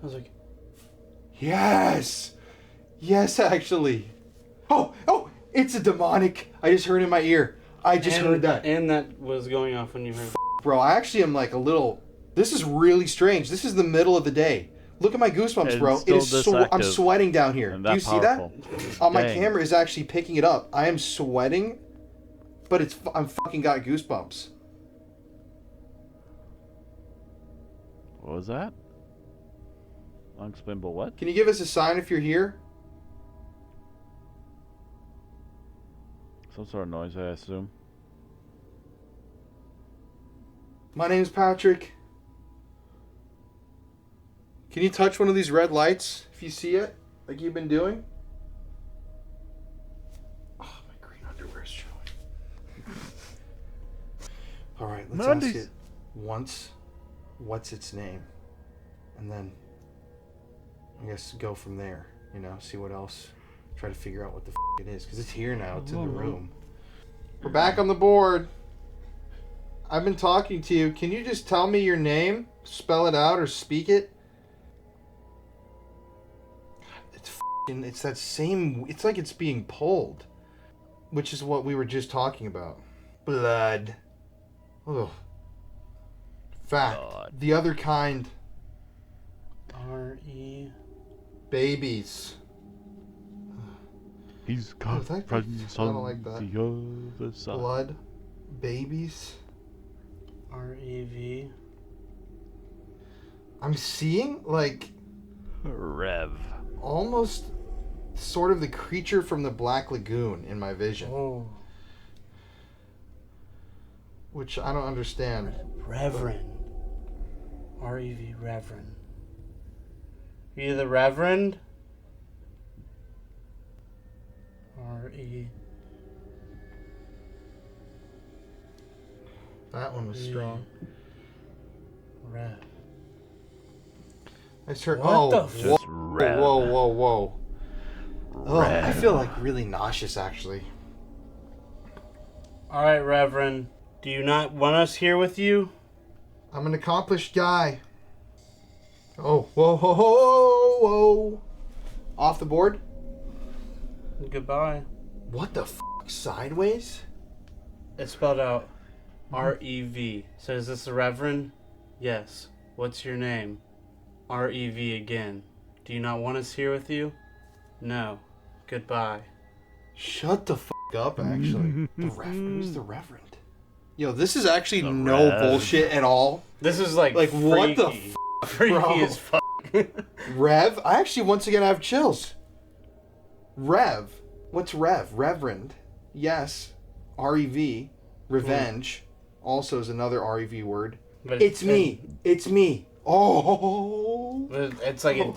I was like, Yes! Yes, actually. Oh, it's a demonic. I just heard in my ear. I just heard that. And that was going off when you heard. Bro, I actually am like a little... This is really strange. This is the middle of the day. Look at my goosebumps, bro. It's still It is this I'm active sweating down here. and Do you that see that? powerful. On my Dang. camera is actually picking it up. I am sweating, but I'm fucking got goosebumps. What was that? Unexplainable what? Can you give us a sign if you're here? Some sort of noise, I assume. My name's Patrick. Can you touch one of these red lights if you see it, like you've been doing? Oh, my green underwear's showing. All right, let's ask it once. What's its name? And then, I guess, go from there. You know, see what else. Try to figure out what the it is, because it's here now. It's in the room. We're back on the board. I've been talking to you. Can you just tell me your name? Spell it out or speak it? It's that same... It's like it's being pulled. Which is what we were just talking about. Blood. Ugh. Fact. God. The other kind. R-E... Babies. He's Oh, got thank you. friends I don't on like that. the other side. Blood. Babies. R-E-V... I'm seeing, like, Rev. almost sort of the creature from the Black Lagoon in my vision. Oh. Which I don't understand. Reverend. R-E-V, Reverend. Are you the Reverend? R-E... That one was strong. Rev. I just heard, What the Just whoa, Rev. whoa. Oh, I Rev. feel like really nauseous, actually. Alright, Reverend. Do you not want us here with you? I'm an accomplished guy. Oh, whoa. Off the board? Goodbye. What the f***? Sideways? It's spelled out R-E-V. So is this the Reverend? Yes. What's your name? R-E-V again. Do you not want us here with you? No. Goodbye. Shut the f*** up, actually. Who's the Reverend? Yo, this is actually The no Rev. bullshit at all. This is like what the freaky. f***, Freaky bro? as fuck. Rev? I actually, once again, have chills. Rev. What's Rev? Reverend. Yes. R-E-V. Revenge. Also is another R-E-V word. But It's me. It's me. Oh. It's like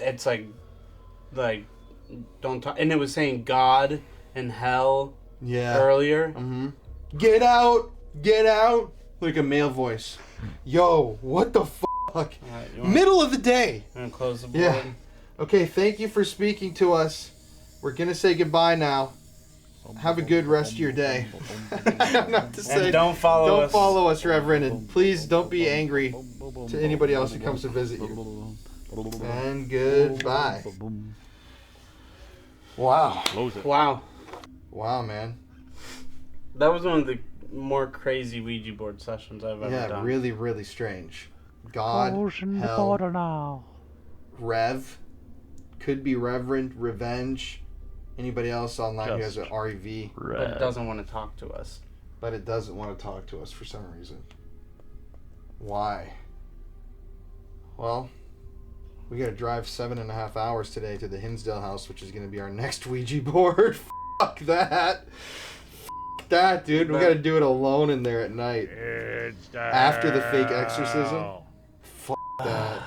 don't talk. And it was saying God and hell Yeah. earlier. Mm-hmm. Get out. Get out. Like a male voice. Yo, what the fuck? Alright, you want Middle of the day. to close the board? Yeah. Okay, thank you for speaking to us. We're going to say goodbye now. Have a good rest of your day. I don't know what to say. And don't follow us. Don't follow us, Reverend. And please don't be angry to anybody else who comes to visit you. And goodbye. Wow. Close it. Wow. Wow, man. That was one of the more crazy Ouija board sessions I've ever Yeah, done. really, really strange. God, hell, now. Rev, could be Reverend, Revenge. Anybody else online who has Just an REV, But it doesn't want to talk to us. but it doesn't want to talk to us for some reason. Why? Well, we got to drive 7.5 hours today to the Hinsdale house, which is going to be our next Ouija board. Fuck that. Fuck that, dude. We got to do it alone in there at night. After the fake exorcism. Fuck that.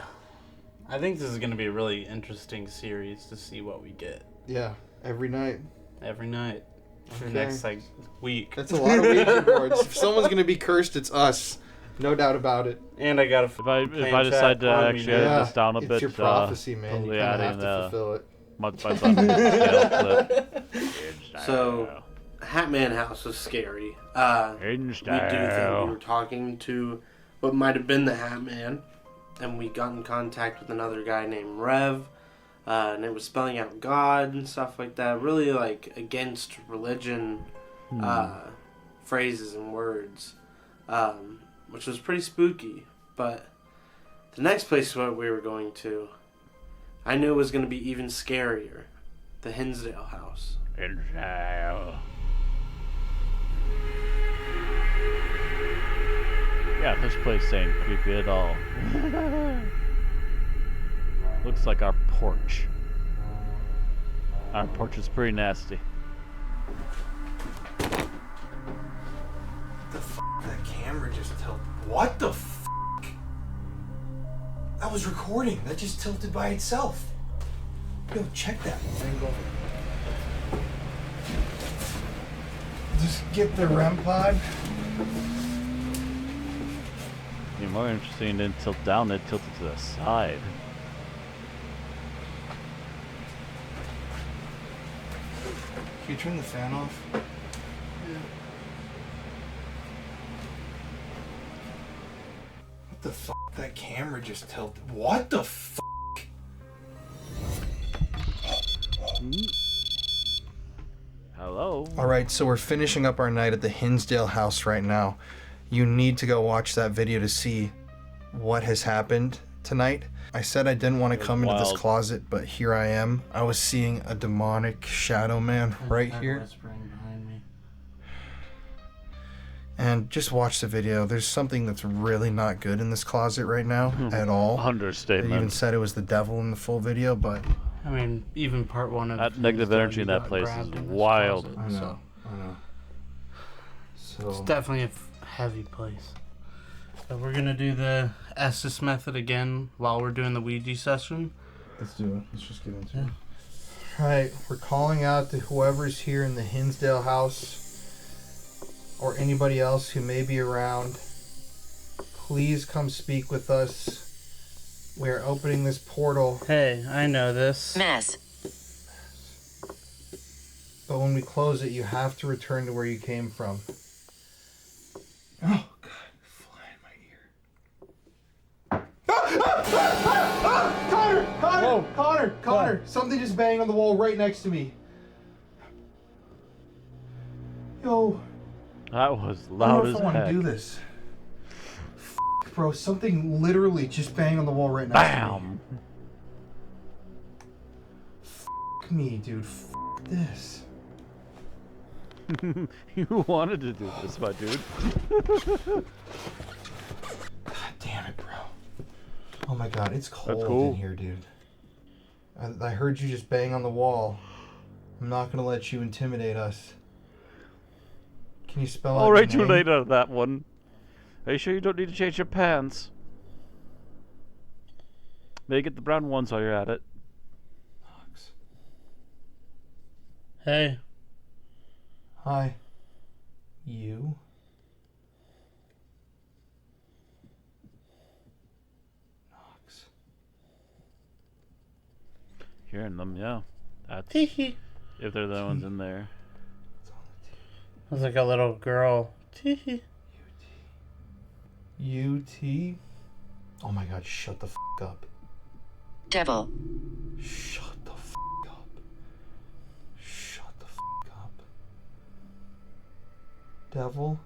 I think this is going to be a really interesting series to see what we get Yeah, every night. every night for the Okay. next week. That's a lot of Ouija boards. If someone's going to be cursed, it's us. No doubt about it. And I got to If I decide to actually edit this down a it's bit, your prophecy, man. You totally kind of have adding to fulfill it. my scale clip. So, Hatman House was scary. We do think we were talking to what might have been the Hatman. and we got in contact with another guy named Rev, and it was spelling out God and stuff like that. Really like against religion phrases and words, which was pretty spooky. But the next place what we were going to, I knew it was going to be even scarier. The Hinsdale house. Yeah, this place ain't creepy at all. Looks like our porch. Our porch is pretty nasty. The f*** that camera just tilted. What the f***? That was recording. That just tilted by itself. Yo, check that. Just get the REM pod. Be more interesting than tilt down, it tilted to the side. Can you turn the fan off? What the f***? That camera just tilted. What the f***? Hello? Alright, so we're finishing up our night at the Hinsdale house right now. You need to go watch that video to see what has happened tonight. I said I didn't want to come into this wild. closet, but here I am. I was seeing a demonic shadow man right here. Whispering behind me. And just watch the video. There's something that's really not good in this closet right now at all. They even Understatement. said it was the devil in the full video, but I mean, even part one of That negative Hinsdale, energy you in that got place is grabbed in this wild. closet, I know. so I know. it's So definitely a heavy place. So we're gonna do the Estes method again while we're doing the Ouija session. let's do it. Let's just get into it. Alright, we're calling out to whoever's here in the Hinsdale house or anybody else who may be around. Please come speak with us. We're opening this portal, Hey, I know this. Mess. but when we close it, you have to return to where you came from. Oh, God. Fly in my ear. Connor! Something just banged on the wall right next to me. Yo. That was I loud don't as know if I want heck. to do this. Bro, something literally just banged on the wall right next Bam! to me. Me, dude. This. You wanted to do this, my dude. God damn it, bro. Oh my God, it's cold cool. in here, dude. I heard you just bang on the wall. I'm not gonna let you intimidate us. Can you spell out I'll your write you name? later that one. Are you sure you don't need to change your pants? Maybe get the brown ones while you're at it. Hey, Hi. You? Knox. Hearing them, yeah. That's teehee. if they're the ones in there. It's like a little girl. Teehee. UT? Oh my God, shut the f up. Devil. Shut the f up. Shut the f up. Devil?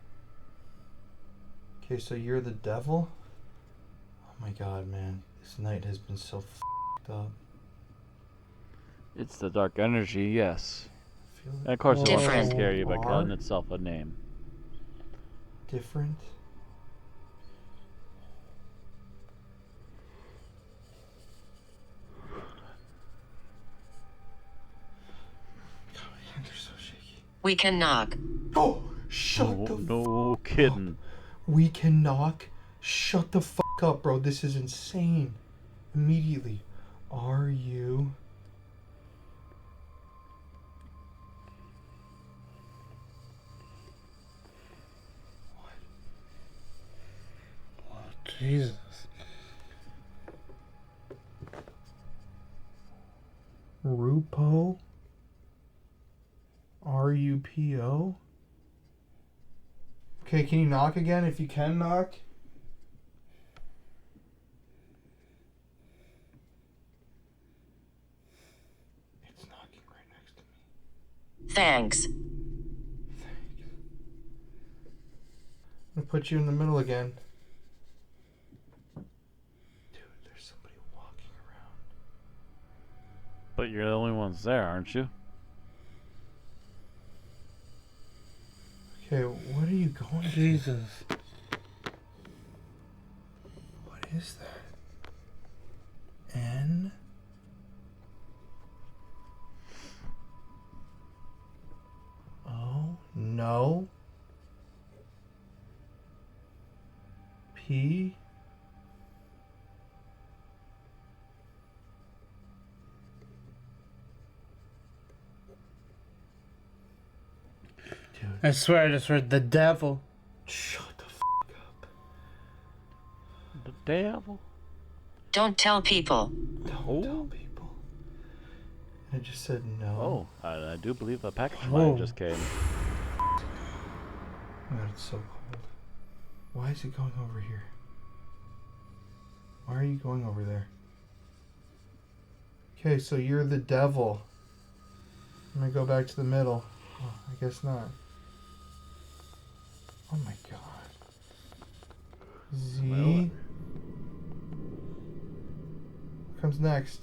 Okay, so you're the devil? Oh my God, man. This night has been so f up. It's the dark energy, yes. I feel And of course, it wants to Different. scare you by calling Are itself a name. different. God, my hands are so shaky. We can knock. Oh, shut Oh, the no kidding. We can knock. Shut the fuck up, bro. This is insane. Immediately. Are you? Jesus. Rupo? R-U-P-O? Okay, can you knock again if you can knock? Thanks. I'm gonna put you in the middle again. Dude, there's somebody walking around. But you're the only ones there, aren't you? Okay, what are you going to? Jesus. What is that? N? Oh, no. P? Dude, I swear I just heard the devil. shut the f up. The devil. Don't tell people. Don't tell people. I just said no. Oh, I do believe a package Oh. mine just came. God, it's so cold. Why is it going over here? Why are you going over there? Okay, so you're the devil. I'm gonna go back to the middle. Oh, I guess not. Oh my god. Z. Well. What comes next?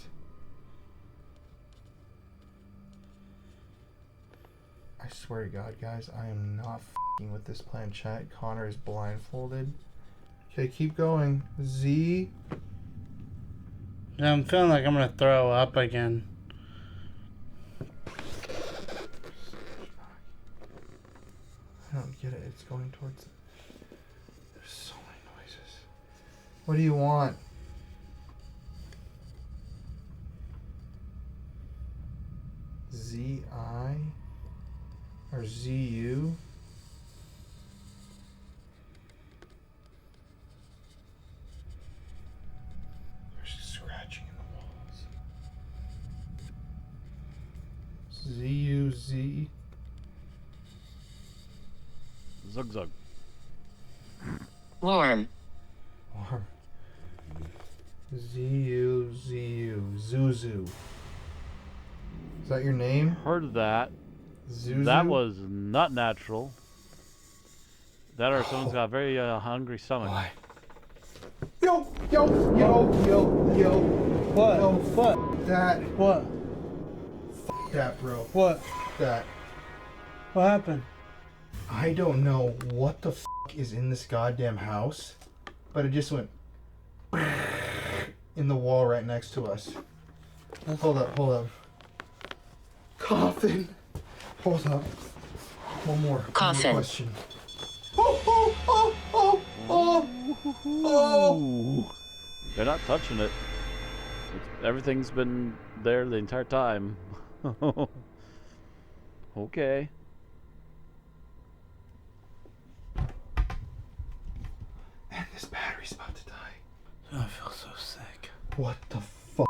I swear to God, guys, I am not f***ing with this planchette. Connor is blindfolded. Okay, keep going. Z. Yeah, I'm feeling like I'm gonna throw up again. I don't get it. It's going towards. There's so many noises. What do you want? Z-I? Or Z-U? There's scratching in the walls. Z-U-Z? Zug zug. Warm. Or Z-U-Z-U. Zuzu. Is that your name? Heard of that. Zuzu? That was not natural. That or someone's got a very hungry stomach. Why? Yo, yo, yo, yo, yo. What? Yo, What? that. What? That, bro. What? That. What happened? I don't know what the is in this goddamn house, but it just went in the wall right next to us. Hold up, hold up. Coffin. Hold up. One more. Coffin. One more question. Oh, oh, oh, oh, oh, oh. Ooh. They're not touching it. Everything's been there the entire time. Okay. And this battery's about to die. I feel so sick. What the fuck?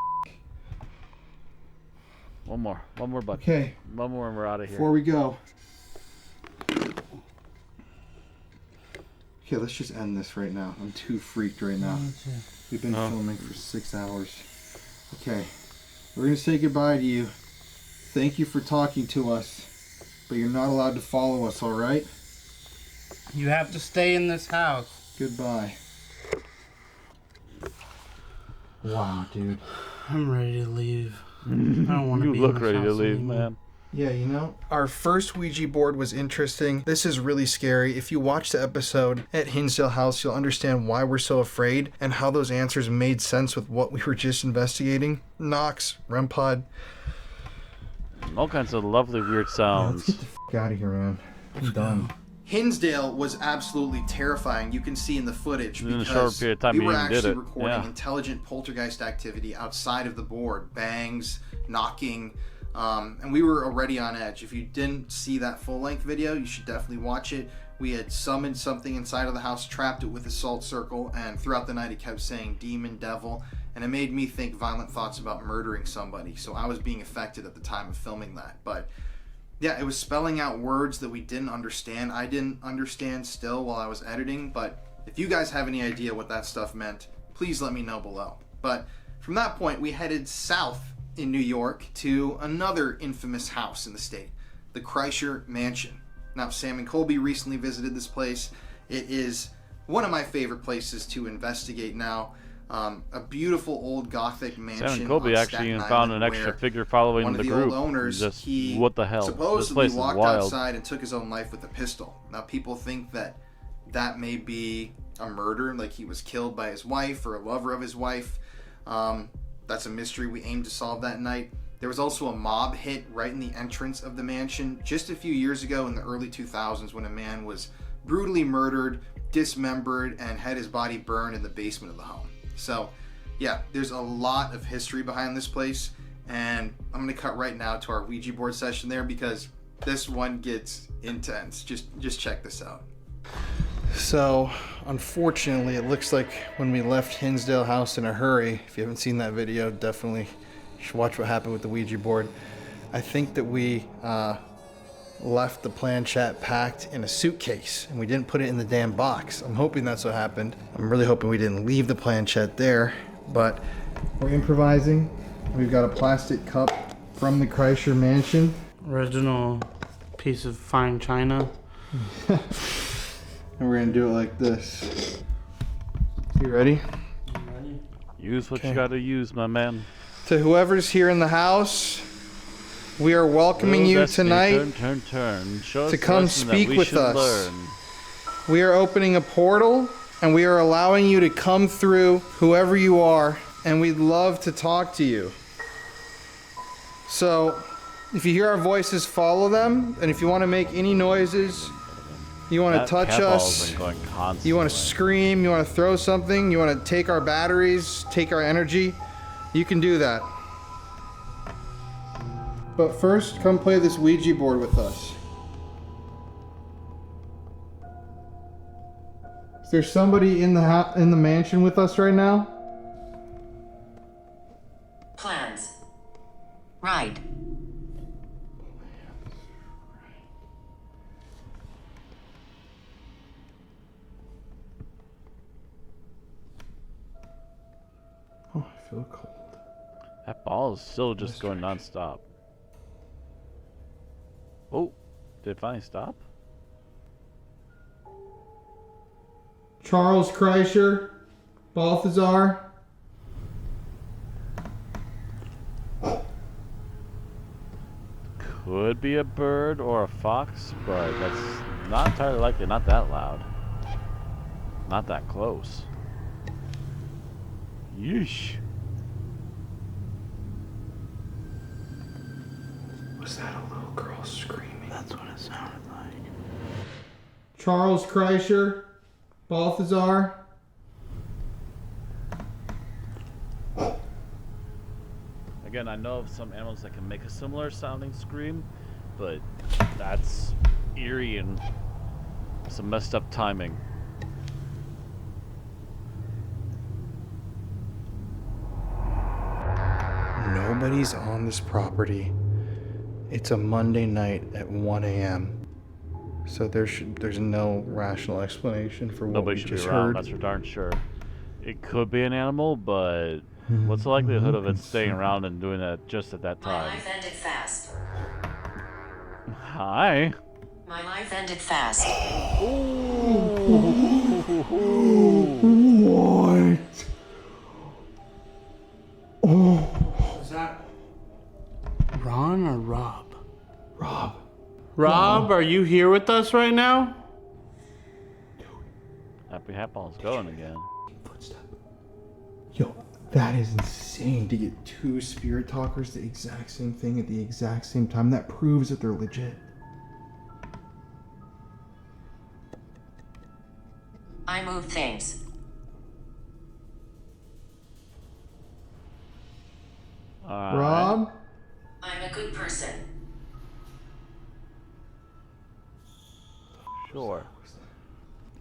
One more bucket. Okay, One more and we're out of here. before we go. Okay, let's just end this right now. I'm too freaked right now. We've been filming for 6 hours. Okay, we're gonna say goodbye to you. Thank you for talking to us, but you're not allowed to follow us, alright? You have to stay in this house. Goodbye. Wow, dude. I'm ready to leave. I don't want to You be look in this ready to house leave, anymore. man. Yeah, you know, our first Ouija board was interesting. This is really scary. If you watch the episode at Hinsdale House, you'll understand why we're so afraid and how those answers made sense with what we were just investigating. Knox, REM pod. All kinds of lovely weird sounds. Let's get the f*** out of here, man. I'm done. Hinsdale was absolutely terrifying. You can see in the footage In a because short period of time we you were even did actually it. recording Yeah. intelligent poltergeist activity outside of the board, bangs, knocking, and we were already on edge. If you didn't see that full-length video, you should definitely watch it. We had summoned something inside of the house, trapped it with a salt circle, and throughout the night it kept saying demon, devil, and it made me think violent thoughts about murdering somebody. So I was being affected at the time of filming that. But yeah, it was spelling out words that we didn't understand. I didn't understand still while I was editing, but if you guys have any idea what that stuff meant, please let me know below. But from that point, we headed south in New York to another infamous house in the state, the Kreischer Mansion. Now, Sam and Colby recently visited this place. It is one of my favorite places to investigate now. A beautiful old Gothic mansion. Sam and Colby on actually Staten even found Island an extra where figure following one of the the group. old owners, Just, he what the hell? This supposedly place is walked wild. outside and took his own life with a pistol. Now, people think that that may be a murder, like he was killed by his wife or a lover of his wife. That's a mystery we aim to solve that night. There was also a mob hit right in the entrance of the mansion just a few years ago in the early 2000s when a man was brutally murdered, dismembered, and had his body burned in the basement of the home. So, yeah, there's a lot of history behind this place, and I'm going to cut right now to our Ouija board session there because this one gets intense. Just check this out. So, unfortunately, it looks like when we left Hinsdale House in a hurry, if you haven't seen that video, definitely you should watch what happened with the Ouija board. I think that we left the planchette packed in a suitcase and we didn't put it in the damn box. I'm hoping that's what happened. I'm really hoping we didn't leave the planchette there, but we're improvising. We've got a plastic cup from the Kreischer Mansion. Original piece of fine china. And we're gonna do it like this. You ready? Use what Okay. you gotta use, my man. To whoever's here in the house, we are welcoming Little you Destiny, tonight. turn. Show us to the come lesson that speak we with should us. learn. We are opening a portal and we are allowing you to come through, whoever you are, and we'd love to talk to you. So, if you hear our voices, follow them, and if you want to make any noises, you want to That touch cat ball's us, been going constantly. you want to scream, you want to throw something, you want to take our batteries, take our energy, you can do that. But first, come play this Ouija board with us. Is there somebody in the mansion with us right now? Plans. Right. Oh, I feel cold. That ball is still just going nonstop. Oh, did it finally stop? Charles Kreischer, Balthazar. Could be a bird or a fox, but that's not entirely likely. Not that loud. Not that close. Yeesh. Was that a little girl screaming? That's what it sounded like. Charles Kreischer, Balthazar. Again, I know of some animals that can make a similar sounding scream, but that's eerie and some messed up timing. Nobody's on this property. It's a Monday night at 1 a.m. So there's no rational explanation for what Nobody we should just be around, heard. that's for darn sure. It could be an animal, but what's the likelihood of it staying around and doing that just at that My time? life ended fast. Hi. My life ended fast. What? Is that Ron or Rob? Rob. Rob, are you here with us right now? Happy Hat Ball's going again. Footstep. Yo, that is insane to get two spirit talkers the exact same thing at the exact same time. That proves that they're legit. I move things. Alright. Rob? I'm a good person. Sure.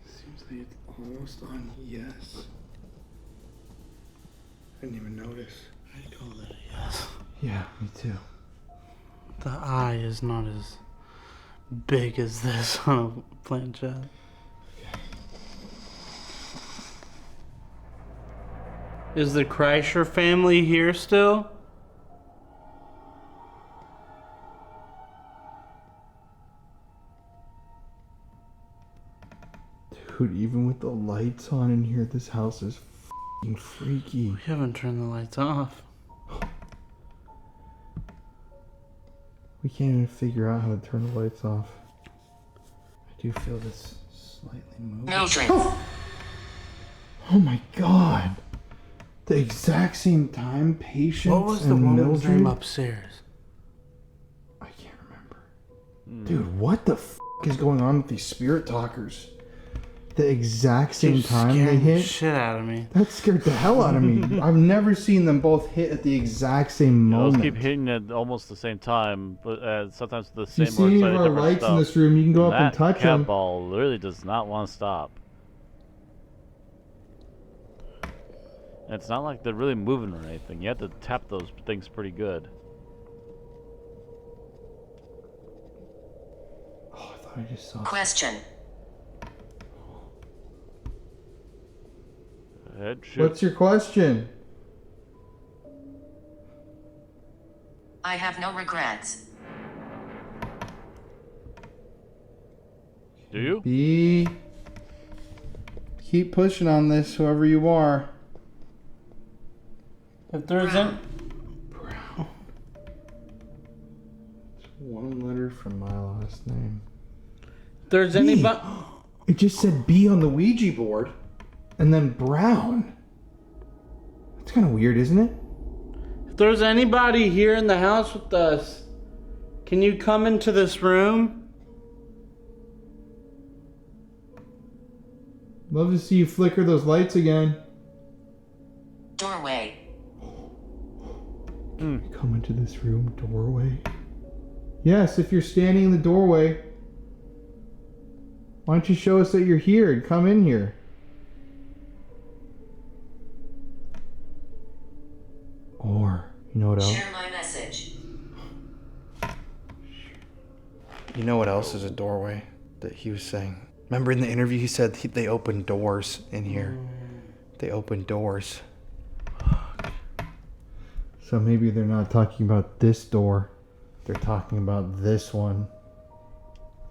Seems like it's almost on yes. I didn't even notice. I call that a yes. Yeah, me too. The eye is not as big as this on a planchette. Is the Kreischer family here still? Dude, even with the lights on in here, this house is f***ing freaky. We haven't turned the lights off. We can't even figure out how to turn the lights off. I do feel this slightly moving. Mildred. Oh my god. The exact same time, Patience What was the and woman's Mildred. name upstairs? I can't remember. Dude, what the f*** is going on with these spirit talkers? The exact same time they Scaring the hit? shit out of me. That scared the hell out of me. I've never seen them both hit at the exact same Those moment. keep hitting at almost the same time, but sometimes the If same you see any of slightly our different lights stuff. in this room, you can go up and That touch cat them. ball really does not want to stop. And it's not like they're really moving or anything. You have to tap those things pretty good. Oh, I thought I just saw. Question. Head shoot. What's your question? I have no regrets. Do you? B. Keep pushing on this, whoever you are. If there isn't, Brown. It's one letter from my last name. if there's B. anybody. It just said B on the Ouija board, and then Brown. That's kind of weird, isn't it? If there's anybody here in the house with us, can you come into this room? Love to see you flicker those lights again. Doorway. Come into this room, doorway. Yes, if you're standing in the doorway, why don't you show us that you're here and come in here? Or, you know what else? Share my message. You know what else is a doorway that he was saying? Remember in the interview he said they open doors in here. They open doors. So maybe they're not talking about this door. They're talking about this one.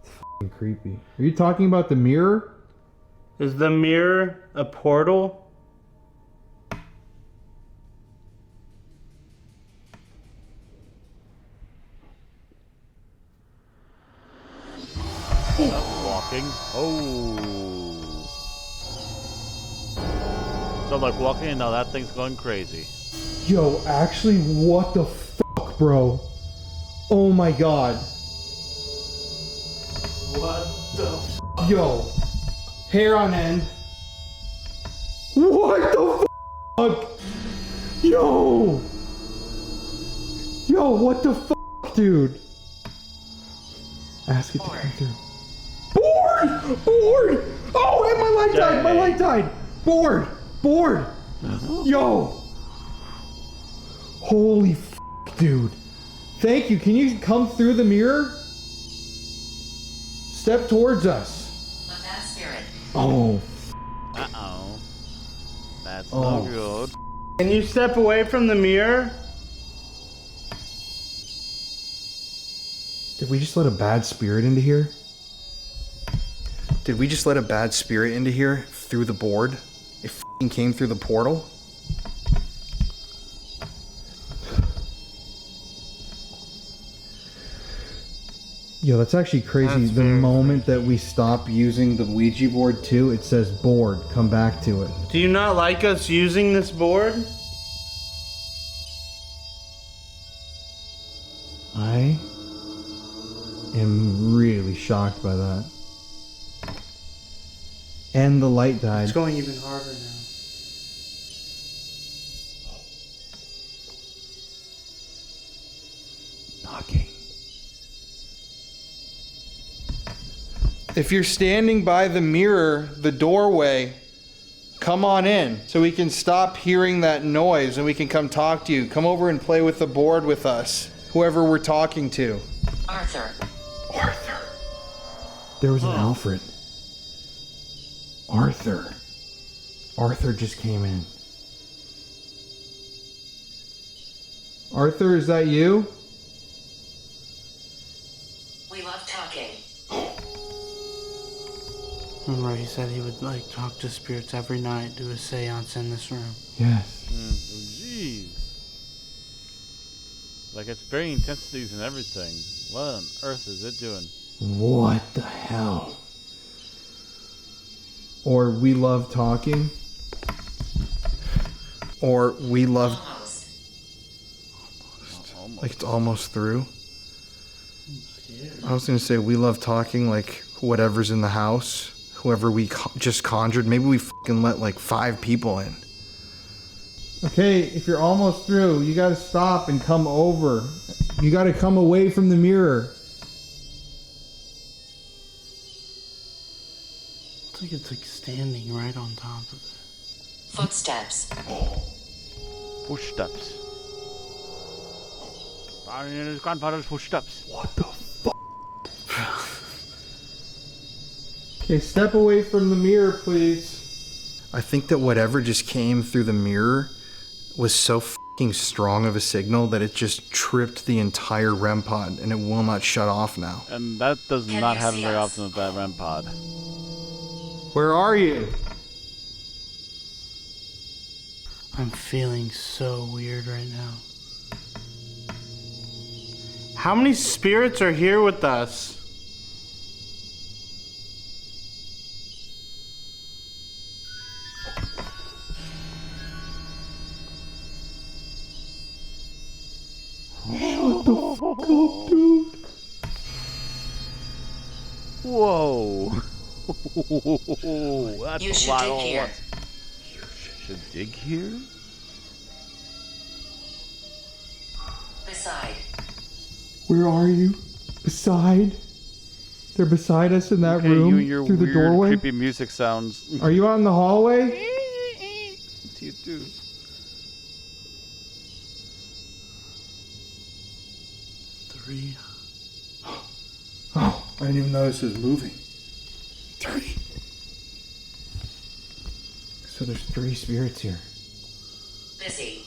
It's f***ing creepy. Are you talking about the mirror? Is the mirror a portal? Walking. Oh. So I'm like walking, and now that thing's going crazy. Yo, actually, what the fuck, bro? Oh my god. What the? Yo, hair on end. What the fuck? Yo! Yo, what the fuck, dude? Ask it to come through. Board! Board! Oh, and my light died! My light died! Board! Board! Yo! Holy fuck, dude. Thank you. Can you come through the mirror? Step towards us. A bad spirit. Oh. Uh-oh. That's Oh. no good. Can you step away from the mirror? Did we just let a bad spirit into here? Did we just let a bad spirit into here through the board? It f***ing came through the portal? Yo, that's actually crazy. That's The very moment that we stop using the Ouija board too, it says board, come back to it. Do you not like us using this board? I am really shocked by that. And the light died. It's going even harder now. Knocking. If you're standing by the mirror, the doorway, come on in so we can stop hearing that noise and we can come talk to you. Come over and play with the board with us, whoever we're talking to. Arthur. Arthur. There was an Alfred. Arthur. Arthur just came in. Arthur, is that you? We love talking. Remember he said he would like talk to spirits every night, do a seance in this room. Yes. Jeez. Like, it's varying intensities and everything. What on earth is it doing? What the hell? Or we love talking. Or we love. Almost. Like it's almost through. I was gonna say we love talking like whatever's in the house, whoever we just conjured. Maybe we fucking let like 5 people in. Okay, if you're almost through, you gotta stop and come over. You gotta come away from the mirror. It's like standing right on top of it. Footsteps. Footsteps. In his grandfather's footsteps. What the fuck? Okay, step away from the mirror, please. I think that whatever just came through the mirror was so fucking strong of a signal that it just tripped the entire REM pod and it will not shut off now. And that does Can not you happen see very us? often with that REM pod. Where are you? I'm feeling so weird right now. How many spirits are here with us? Shut the fuck up, dude. Whoa. That's You a should lot dig all at here. once. You should dig here? Beside. Where are you? Beside? They're beside us in that Okay, room you and your through the weird, doorway? creepy music sounds. Are you out in the hallway? What do you do? Three. Oh, I didn't even notice it was moving. 3. So there's 3 spirits here. Busy.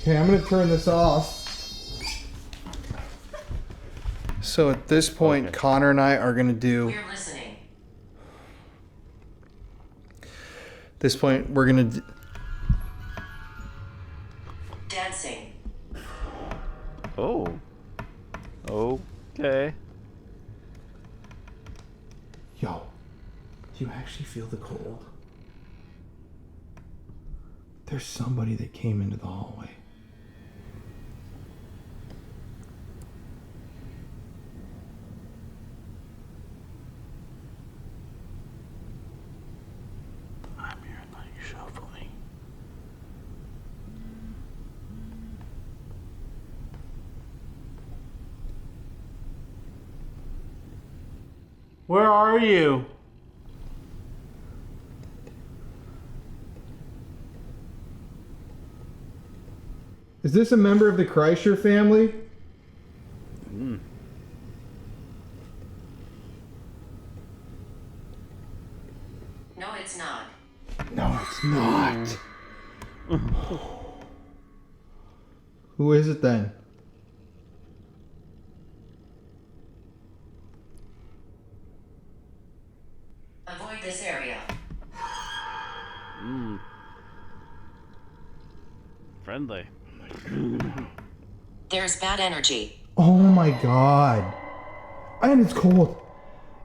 Okay, I'm gonna turn this off. So at this point, Okay. Connor and I are gonna do. We're listening. This point, we're gonna. Dancing. Oh. Okay. Yo, do you actually feel the cold? There's somebody that came into the hallway. I'm hearing like shuffling. Where are you? Is this a member of the Kreischer family? No, it's not. No, it's not. Who is it then? Avoid this area. Friendly. There's bad energy. Oh my god. And it's cold.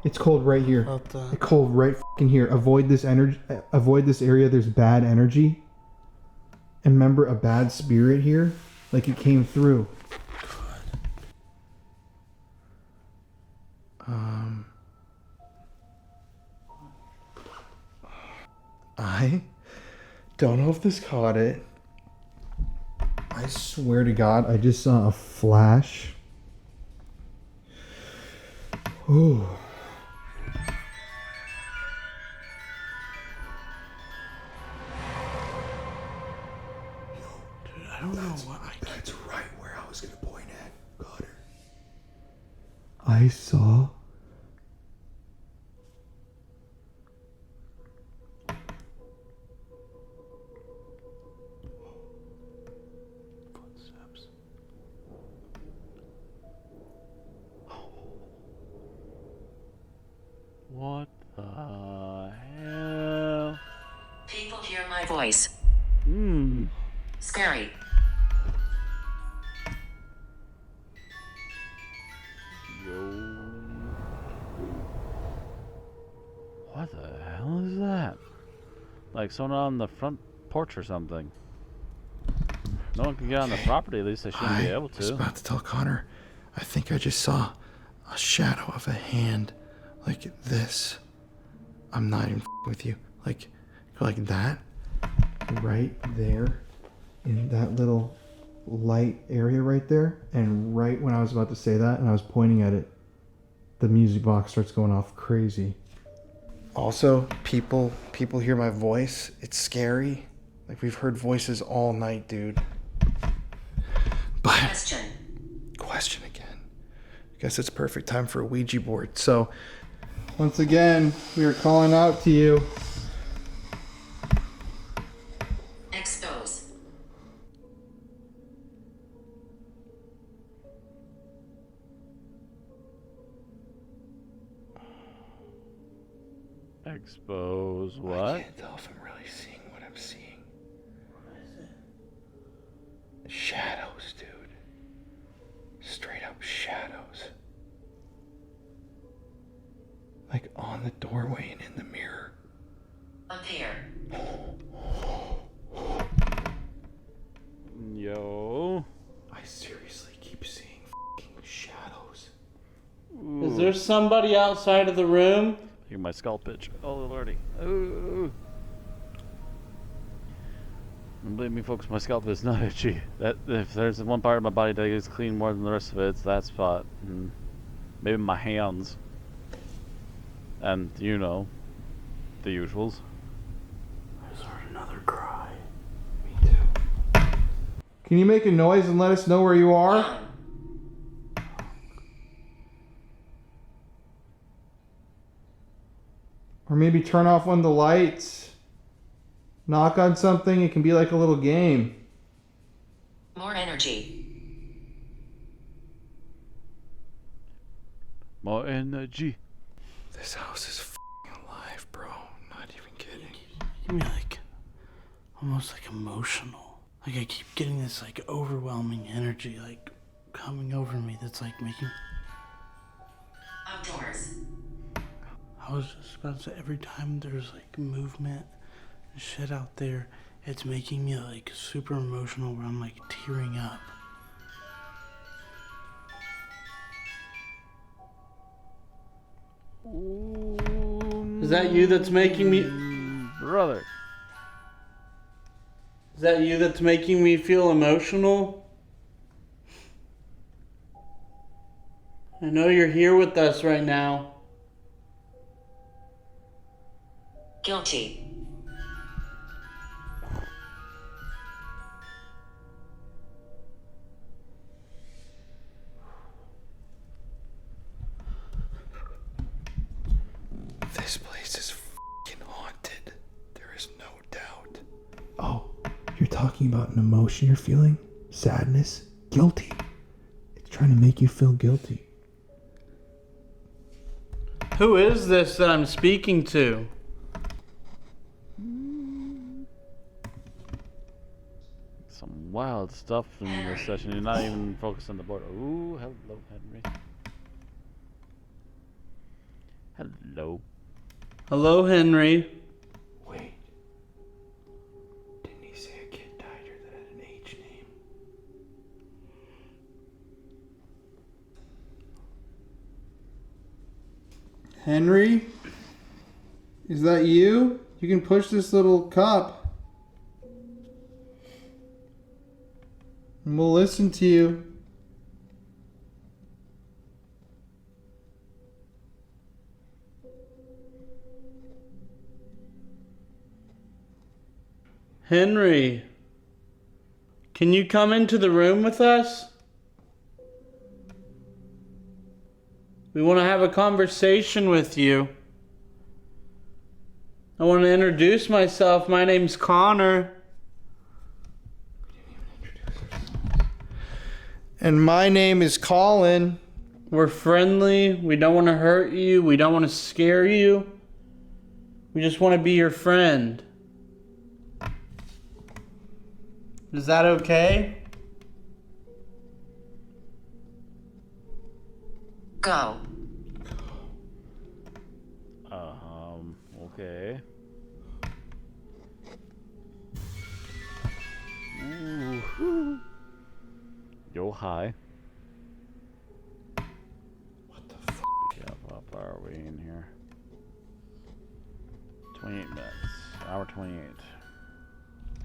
It's cold right here. About that. It's cold right fucking here. Avoid this energy. Avoid this area. There's bad energy. And remember, a bad spirit here, like it came through. I don't know if this caught it. I swear to God, I just saw a flash. Ooh. I don't know what I That's right where I was gonna point at, Connor. I saw Footsteps. voice. Scary. What the hell is that? Like someone on the front porch or something. No one can get on the property, at least they shouldn't be able I was to. about to tell Connor, I think I just saw a shadow of a hand like this. I'm not even with you. Like that. Right there, in that little light area right there, and right when I was about to say that and I was pointing at it, the music box starts going off crazy. Also, people hear my voice. It's scary. Like, we've heard voices all night, dude. But Question. again. I guess it's perfect time for a Ouija board. So, Once again, we are calling out to you. Expose. Expose I what? can't tell if I'm really seeing what I'm seeing. What is it? Shadows, dude. Straight up shadows. Like on the doorway and in the mirror. Appear. Yo. I seriously keep seeing f***ing shadows. Is there somebody outside of the room? Look at my skull pitch. Oh, lordy. Ooh. And believe me, folks, my scalp is not itchy. That if there's one part of my body that gets clean more than the rest of it, it's that spot. And maybe my hands. And, you know, the usuals. I just heard another cry. Me too. Can you make a noise and let us know where you are? On. Or maybe turn off one of the lights. Knock on something. It can be like a little game. More energy. More energy. This house is f***ing alive, bro. I'm not even kidding. Give me like, almost like emotional. Like I keep getting this like overwhelming energy like coming over me that's like making... Outdoors. I was just about to say, every time there's like movement and shit out there, it's making me like super emotional where I'm like tearing up. Is that you that's making me... Brother. Is that you that's making me feel emotional? I know you're here with us right now. Guilty. This place is f***ing haunted. There is no doubt. Oh, you're talking about an emotion you're feeling? Sadness? Guilty. It's trying to make you feel guilty. Who is this that I'm speaking to? Some wild stuff in this session. You're not even focused on the board. Ooh, hello, Henry. Hello. Hello, Henry. Wait. Didn't he say a kid died here that had an H name? Henry? Is that you? You can push this little cup. And we'll listen to you. Henry, can you come into the room with us? We want to have a conversation with you. I want to introduce myself. My name's Connor. And my name is Colin. We're friendly. We don't want to hurt you. We don't want to scare you. We just want to be your friend. Is that okay? Go. Okay. Ooh. Yo, hi. What the f? Yeah, how far are we in here? 28 minutes. Hour 28.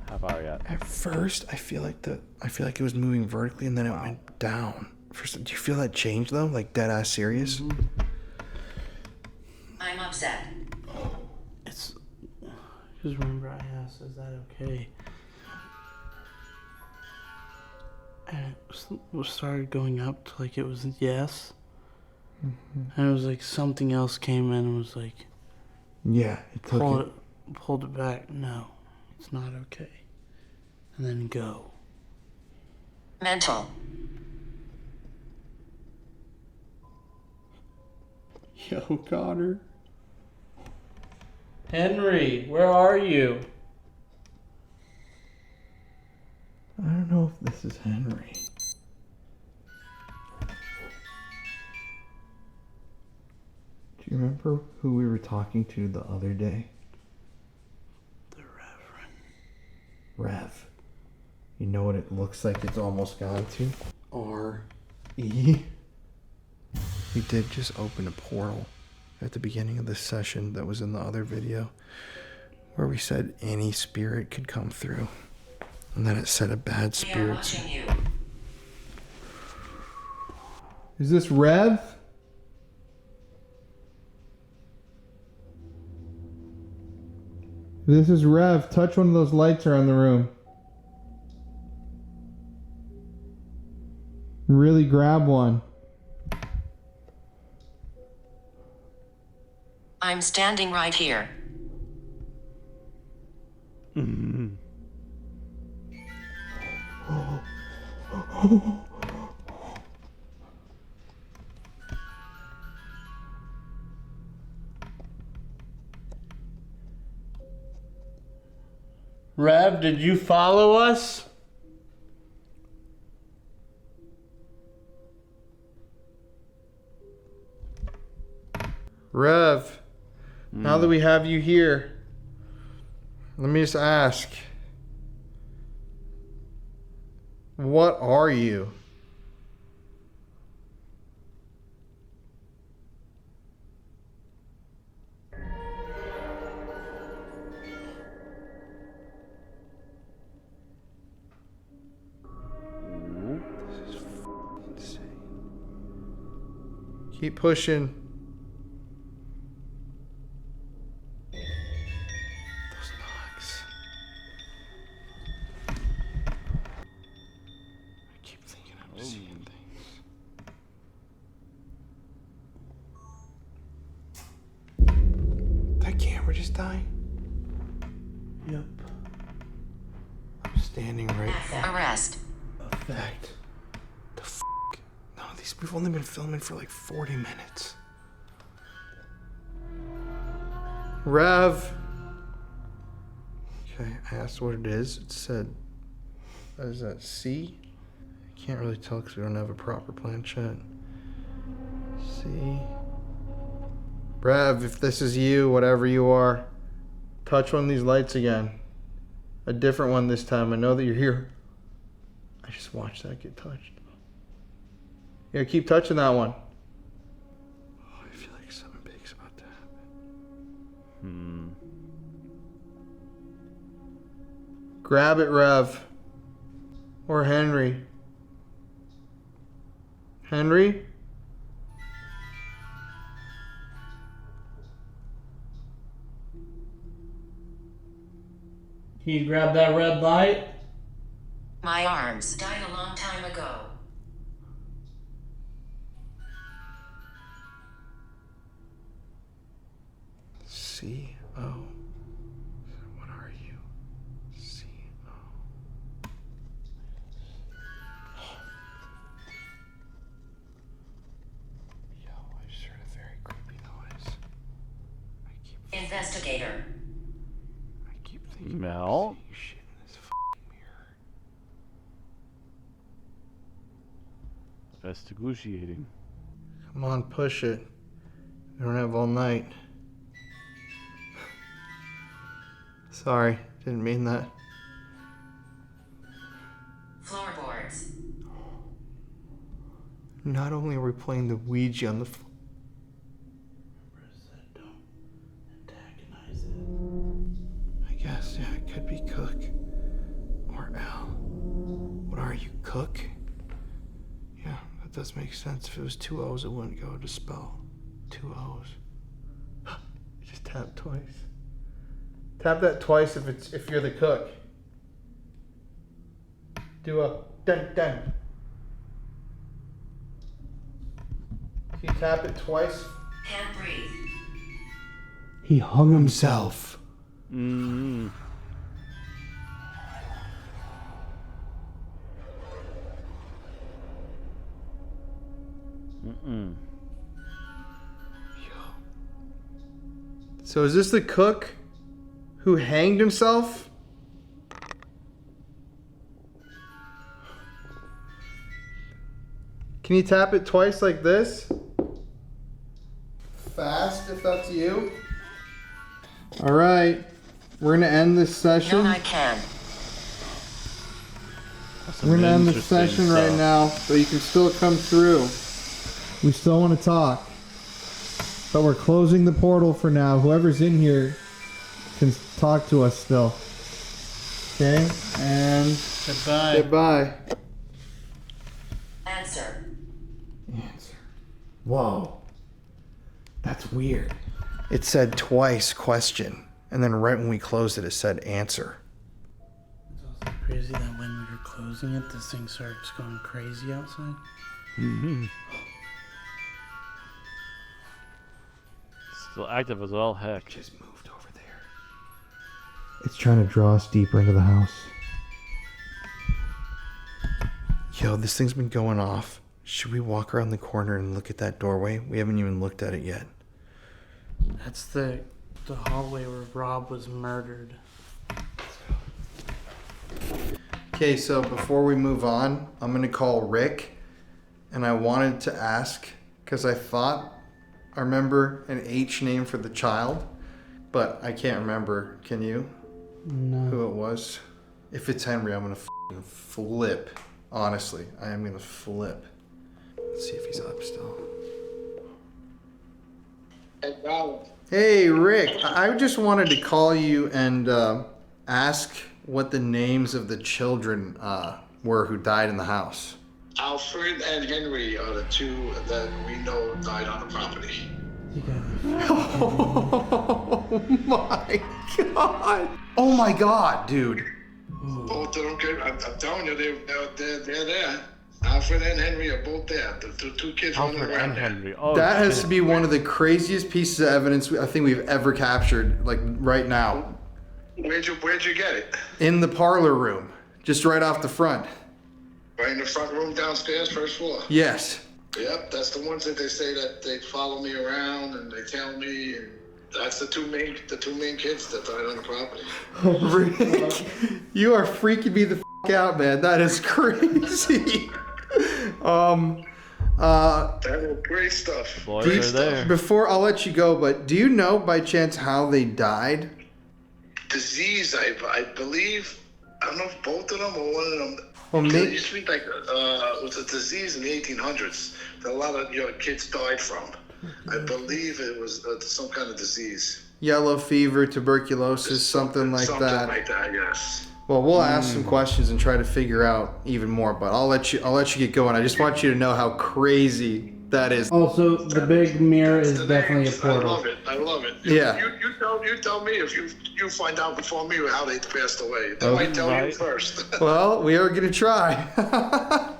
Half hour yet. At first, I feel like it was moving vertically, and then it went down. First, do you feel that change though? Like dead ass serious? Mm-hmm. I'm upset. It's just remember I asked, is that okay? And it started going up to like it was yes. And it was like something else came in and was like, Yeah, it took it. pulled it back. No, it's not okay. And then go. Mental. Yo, Connor. Henry, where are you? I don't know if this is Henry. Do you remember who we were talking to the other day? The Reverend. Rev. You know what it looks like it's almost gone to? R-E. We did just open a portal at the beginning of this session that was in the other video where we said any spirit could come through. And then it said a bad We are spirit. watching you. Is this Rev? This is Rev. Touch one of those lights around the room. Really grab one. I'm standing right here. Rev, did you follow us? Rev, now that we have you here, let me just ask. What are you? This is f***ing insane. Keep pushing. Those knocks. I keep thinking I'm seeing things. That camera just died? Yep. I'm standing right here. Arrest. Effect. The f***? No, we've only been filming for like 40 minutes. Rev. Okay, I asked what it is. It said, what is that, C? I can't really tell because we don't have a proper planchette. C. Rev, if this is you, whatever you are, touch one of these lights again. A different one this time. I know that you're here. I just watched that get touched. Yeah, keep touching that one. Oh, I feel like something big's about to happen. Grab it, Rev. Or Henry. Henry? Can you grab that red light? My arms died a long time ago. C-O. What are you? C-O. Yo, I just heard a very creepy noise. Investigator. I keep thinking Mel? I'm seeing shit in this f***ing mirror. That's negotiating. Come on, push it. We don't have all night. Sorry, didn't mean that. Floorboards. Not only are we playing the Ouija on the floor. I guess, yeah, it could be Cook. Or Al. What are you, Cook? Yeah, that does make sense. If it was 2 O's, it wouldn't go to spell. 2 O's. Just tap twice. Tap that twice if you're the cook. Do a dun dun. If you tap it twice. Can't breathe. He hung himself. Mm-hmm. Mm-mm. So is this the cook who hanged himself? Can you tap it twice like this? Fast, if that's you. All right, we're gonna end this session. No, I can. We're gonna end the session right now, but you can still come through. We still want to talk, but we're closing the portal for now. Whoever's in here can talk to us still. Okay, and Goodbye. goodbye. Answer. Answer. Whoa, that's weird. It said twice question, and then right when we closed it, it said answer. It's also crazy that when we were closing it, this thing starts going crazy outside. Mm-hmm. Still active as all heck. Just moved over there. It's trying to draw us deeper into the house. Yo, this thing's been going off. Should we walk around the corner and look at that doorway? We haven't even looked at it yet. That's the hallway where Rob was murdered. Okay, so before we move on, I'm gonna call Rick, and I wanted to ask, because I thought I remember an H name for the child, but I can't remember. Can you? No. Who it was? If it's Henry, I'm gonna flip. Honestly, I am gonna flip. Let's see if he's up still. Hey, Rick. I just wanted to call you and ask what the names of the children were who died in the house. Alfred and Henry are the two that we know died on the property. Oh my god! Oh my god, dude! Both of them, I'm telling you, they're there. Alfred and Henry are both there. The two kids running Alfred around and there. Henry. Oh, That has shit. to be one of the craziest pieces of evidence I think we've ever captured, like right now. Where'd you get it? In the parlor room, just right off the front. Right in the front room downstairs, first floor. Yes. Yep, that's the ones that they say that they follow me around and they tell me. And that's the two main kids that died on the property. Rick, you are freaking me the f out, man. That is crazy. That was great stuff. Boys Great are stuff. there. Before I'll let you go, but do you know by chance how they died? Disease, I believe. I don't know if both of them or one of them. Well, It used to be like it was a disease in the 1800s that a lot of kids died from. I believe it was some kind of disease. Yellow fever, tuberculosis, something like Something that. like that, yes. Well, we'll ask some questions and try to figure out even more, but I'll let you get going. I just want you to know how crazy that is. Also, the big mirror is The definitely a names, portal. I love it. Yeah. You tell me if you find out before me how they passed away. They might tell you right. first. Well, we are going to try.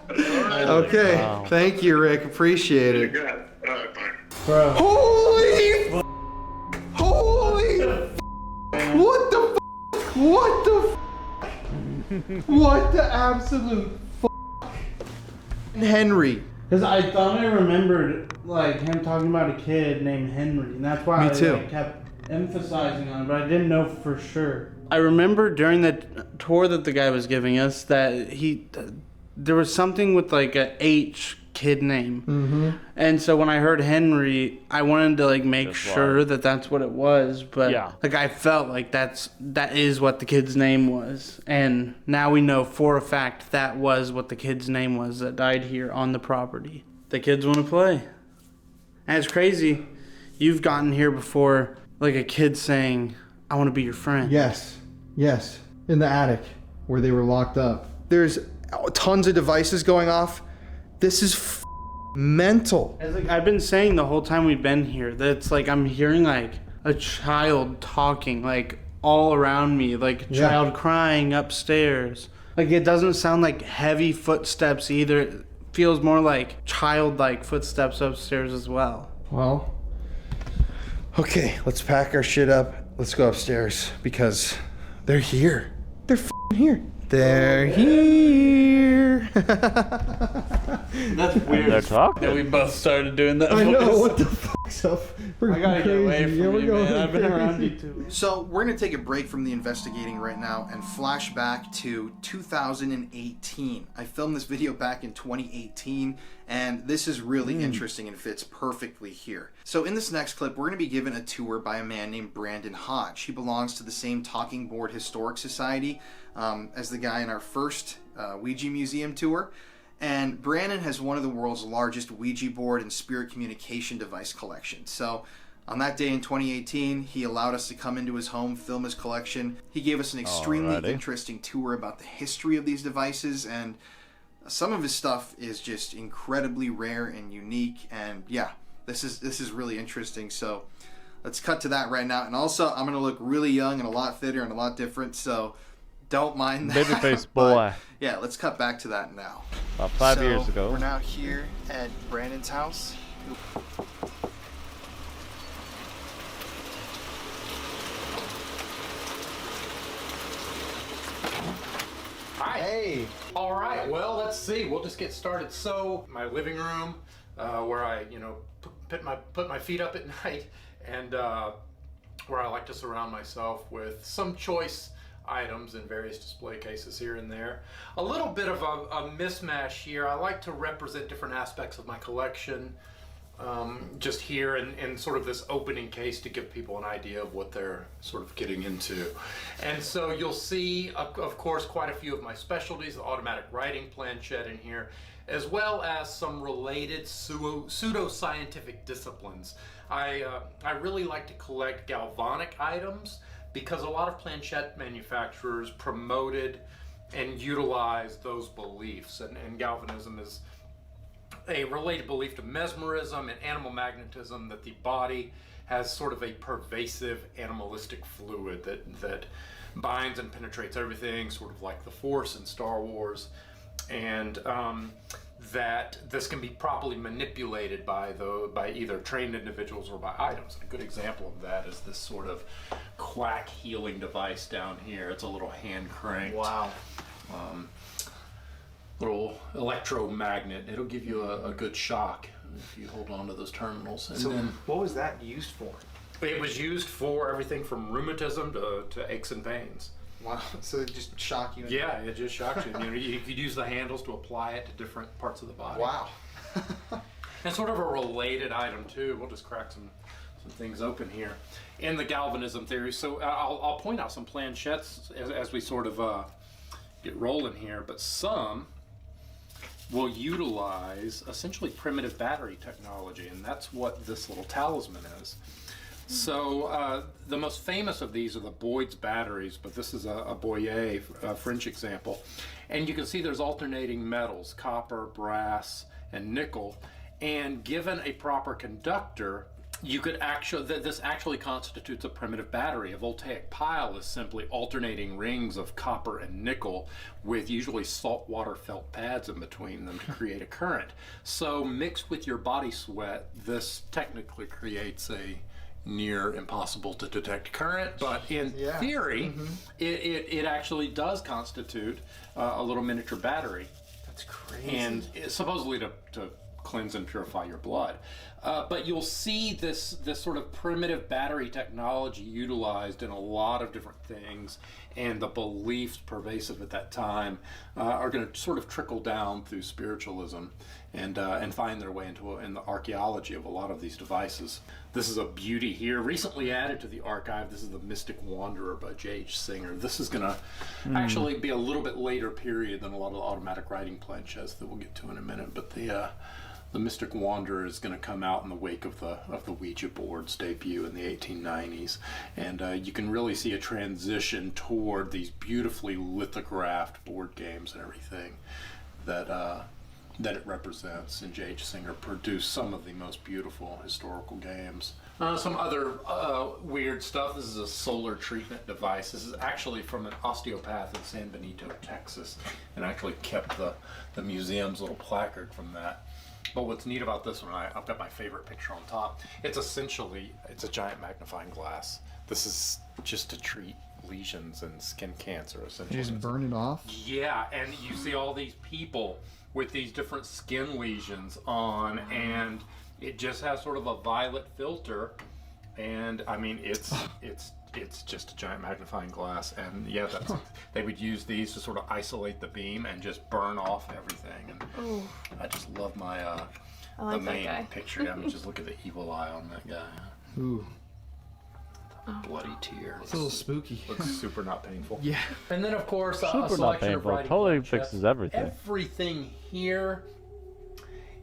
Okay. Wow. Thank you, Rick. Appreciate You it. got it. All right, bye. Bro. Holy what the what the what the absolute Henry. Because I thought I remembered like him talking about a kid named Henry, and that's why Me too. I kept emphasizing on it, but I didn't know for sure. I remember during the tour that the guy was giving us that there was something with like a HK kid name. Mm-hmm. And so when I heard Henry, I wanted to like make sure that that's what it was, but like I felt like that is what the kid's name was. And now we know for a fact that was what the kid's name was that died here on the property. The kids want to play. And it's crazy. You've gotten here before, like a kid saying, I want to be your friend. Yes. In the attic where they were locked up. There's tons of devices going off. This is mental. It's like I've been saying the whole time we've been here that it's like I'm hearing like a child talking like all around me, like a child crying upstairs. Like it doesn't sound like heavy footsteps either. It feels more like childlike footsteps upstairs as well. Well, okay, let's pack our shit up. Let's go upstairs because they're here. They're here. They're here. That's weird. They're talking. That we both started doing that. I know, what the fuck's up? I gotta get away from you, man. I've been around you too. So we're going to take a break from the investigating right now and flash back to 2018. I filmed this video back in 2018, and this is really interesting and fits perfectly here. So in this next clip, we're going to be given a tour by a man named Brandon Hodge. He belongs to the same Talking Board Historic Society as the guy in our first Ouija museum tour. And Brandon has one of the world's largest Ouija board and spirit communication device collections. So on that day in 2018, he allowed us to come into his home, film his collection. He gave us an extremely interesting tour about the history of these devices, and some of his stuff is just incredibly rare and unique. And yeah, this is really interesting. So let's cut to that right now. And also, I'm going to look really young and a lot fitter and a lot different, so don't mind that. Babyface boy. Yeah, let's cut back to that now. About 5 years ago. We're now here at Brandon's house. Hi. Hey. All right. Well, let's see. We'll just get started. So, my living room, where I, put my feet up at night, and where I like to surround myself with some choice items in various display cases here and there. A little bit of a mismatch here. I like to represent different aspects of my collection just here in sort of this opening case to give people an idea of what they're sort of getting into. And so you'll see, of course, quite a few of my specialties, the automatic writing planchette in here, as well as some related pseudo-scientific disciplines. I really like to collect galvanic items, because a lot of planchette manufacturers promoted and utilized those beliefs. And galvanism is a related belief to mesmerism and animal magnetism, that the body has sort of a pervasive animalistic fluid that binds and penetrates everything, sort of like the Force in Star Wars. And that this can be properly manipulated by either trained individuals or by items. A good example of that is this sort of quack healing device down here. It's a little hand cranked. Wow. Little electromagnet. It'll give you a good shock if you hold on to those terminals. And So then what was that used for? it was used for everything from rheumatism to aches and pains. Wow. So it just shock you? Yeah, it just shocks you. You could use the handles to apply it to different parts of the body. Wow. And sort of a related item too. We'll just crack some things open here in the galvanism theory. So I'll point out some planchettes as we sort of get rolling here, but some will utilize essentially primitive battery technology, and that's what this little talisman is. So the most famous of these are the Boyd's batteries, but this is a Boyer French example. And you can see there's alternating metals, copper, brass, and nickel. And given a proper conductor, you could this actually constitutes a primitive battery. A voltaic pile is simply alternating rings of copper and nickel with usually saltwater felt pads in between them to create a current. So mixed with your body sweat, this technically creates a near impossible to detect current, but in theory, it actually does constitute a little miniature battery. That's crazy. And supposedly to cleanse and purify your blood. But you'll see this sort of primitive battery technology utilized in a lot of different things, and the beliefs pervasive at that time are going to sort of trickle down through spiritualism and find their way in the archaeology of a lot of these devices. This is a beauty here, recently added to the archive. This is the Mystic Wanderer by J.H. Singer. This is going to actually be a little bit later period than a lot of the automatic writing planchettes that we'll get to in a minute. But the Mystic Wanderer is going to come out in the wake of the Ouija board's debut in the 1890s, and you can really see a transition toward these beautifully lithographed board games and everything that it represents. And J.H. Singer produced some of the most beautiful historical games. Some other weird stuff. This is a solar treatment device. This is actually from an osteopath in San Benito, Texas, and actually kept the museum's little placard from that. But what's neat about this one, I've got my favorite picture on top. It's a giant magnifying glass. This is just to treat lesions and skin cancer, essentially. You just burn it off? Yeah, and you see all these people with these different skin lesions on, and it just has sort of a violet filter, and I mean it's just a giant magnifying glass, and yeah, they would use these to sort of isolate the beam and just burn off everything. And I just love my like the main that guy. picture. Yeah, I mean, just look at the evil eye on that guy. Ooh. Bloody tear. It's a little spooky. Looks super not painful. Yeah. And then of course a Super not selection of painful. writing Totally planchettes. fixes everything. Everything here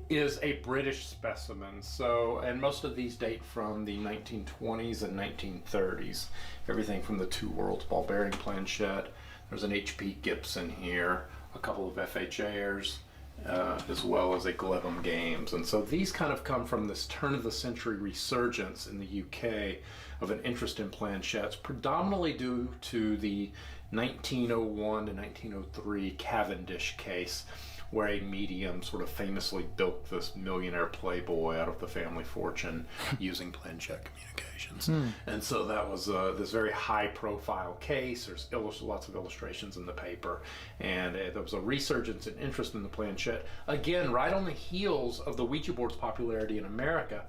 is a British specimen. So, and most of these date from the 1920s and 1930s. Everything from the Two Worlds ball bearing planchette. There's an H.P. Gibson here, a couple of FHAers, as well as a Glevum Games. And so these kind of come from this turn of the century resurgence in the UK of an interest in planchettes, predominantly due to the 1901 to 1903 Cavendish case, where a medium sort of famously built this millionaire playboy out of the family fortune using planchette communications. And so that was this very high profile case. There's lots of illustrations in the paper, and there was a resurgence in interest in the planchette, again right on the heels of the Ouija board's popularity in America,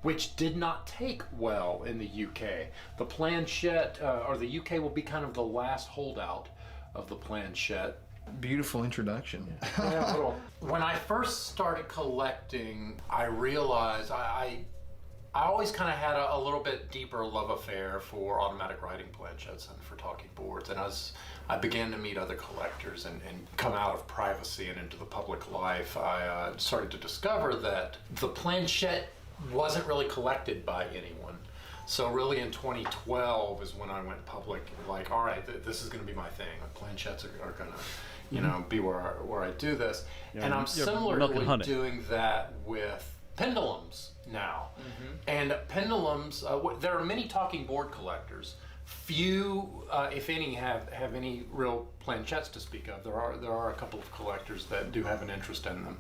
which did not take well in the UK. The planchette, or the UK will be kind of the last holdout of the planchette. Beautiful introduction. Yeah, when I first started collecting, I realized I always kind of had a little bit deeper love affair for automatic writing planchettes and for talking boards. And as I began to meet other collectors and come out of privacy and into the public life, I started to discover that the planchette wasn't really collected by anyone. So really in 2012 is when I went public, like, all right, this is going to be my thing. Planchettes are going to, be where I do this. Yeah, and I'm you're milk and similarly honey. doing that with pendulums now. And pendulums, there are many talking board collectors. Few, if any, have any real planchettes to speak of. There are a couple of collectors that do have an interest in them.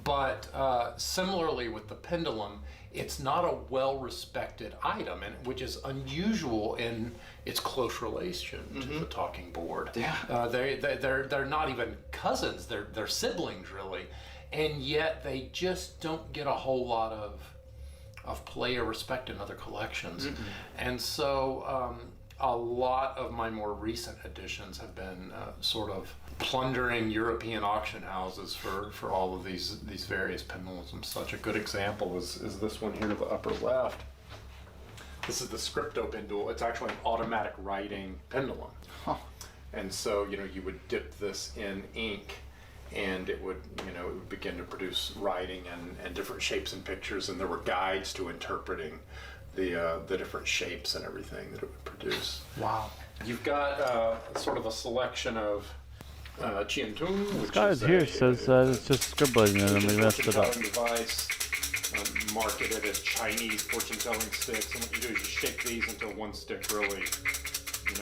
But similarly with the pendulum, it's not a well-respected item, and which is unusual in its close relation to the talking board. Yeah. They're not even cousins; they're siblings really, and yet they just don't get a whole lot of play or respect in other collections. And so a lot of my more recent editions have been sort of plundering European auction houses for all of these various pendulums and such. A good example is this one here to the upper left. This is the Scripto pendulum. It's actually an automatic writing pendulum. And so, you would dip this in ink and it would, it would begin to produce writing and different shapes and pictures, and there were guides to interpreting the different shapes and everything that it would produce. Wow. You've got sort of a selection of Qiantung, This which guy is here says it's just scribbling and then we messed it up. fortune-telling device, marketed as Chinese fortune-telling sticks. And what you do is you shake these until one stick really,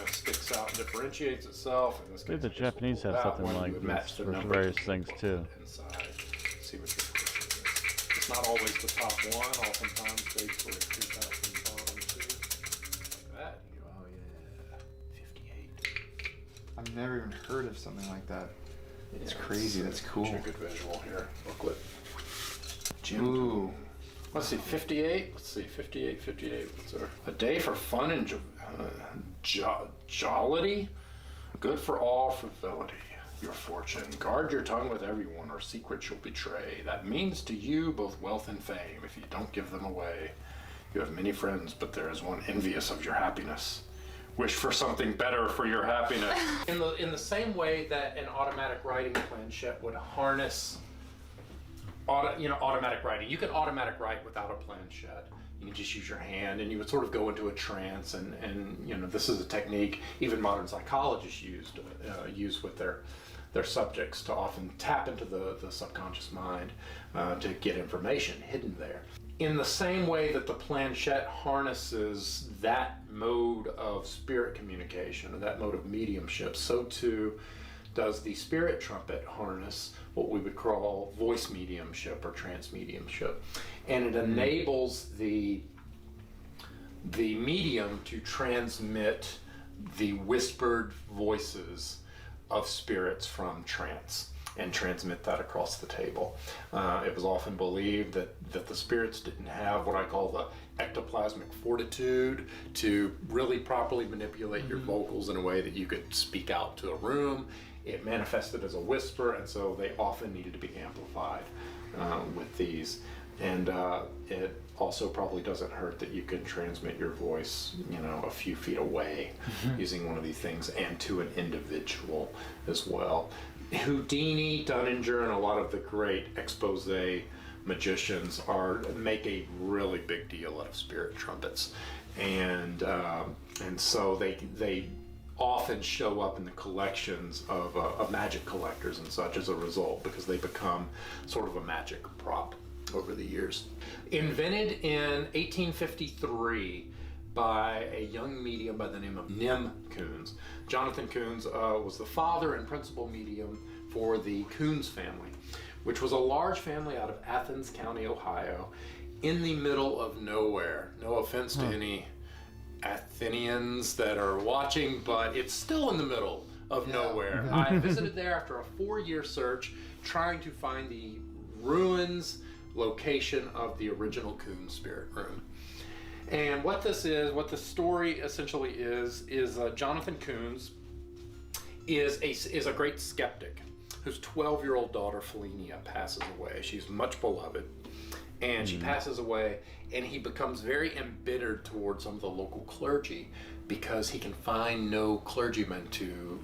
sticks out and differentiates itself. And this I think the guy's just Japanese pulled have out something one, like you would match this the for numbers various that you things put too. inside. See what your fortune is. It's not always the top one. Oftentimes they sort of creep out from the bottom too. Like that. You go, oh yeah, 58. I've never even heard of something like that. It's Yeah, crazy. That's cool. A good visual here. Booklet. Jim. Ooh. Let's see, 58. Let's see, 58. What's there? A day for fun and jollity. Good for all frivolity. Your fortune. Guard your tongue with everyone, or secrets you'll betray. That means to you both wealth and fame, if you don't give them away. You have many friends, but there is one envious of your happiness. Wish for something better for your happiness. In the same way that an automatic writing planchette would harness automatic writing. You can automatic write without a planchette. You can just use your hand, and you would sort of go into a trance. And this is a technique even modern psychologists use with their subjects to often tap into the subconscious mind to get information hidden there. In the same way that the planchette harnesses that mode of spirit communication, or that mode of mediumship, so too does the spirit trumpet harness what we would call voice mediumship or trance mediumship. And it enables the medium to transmit the whispered voices of spirits from trance and transmit that across the table. It was often believed that the spirits didn't have what I call the ectoplasmic fortitude to really properly manipulate your vocals in a way that you could speak out to a room. It manifested as a whisper, and so they often needed to be amplified with these. And it also probably doesn't hurt that you can transmit your voice, a few feet away using one of these things, and to an individual as well. Houdini, Dunninger, and a lot of the great expose magicians make a really big deal out of spirit trumpets, and so they often show up in the collections of magic collectors and such as a result, because they become sort of a magic prop over the years. Invented in 1853 by a young medium by the name of Nim Koons. Jonathan Koons was the father and principal medium for the Koons family, which was a large family out of Athens County, Ohio, in the middle of nowhere. No offense to any Athenians that are watching, but it's still in the middle of nowhere. I visited there after a 4-year search, trying to find the ruins location of the original Koons spirit room. And what this is, what the story essentially is Jonathan Koons is a great skeptic whose 12-year-old daughter Felinia passes away. She's much beloved, and she passes away, and he becomes very embittered towards some of the local clergy because he can find no clergyman to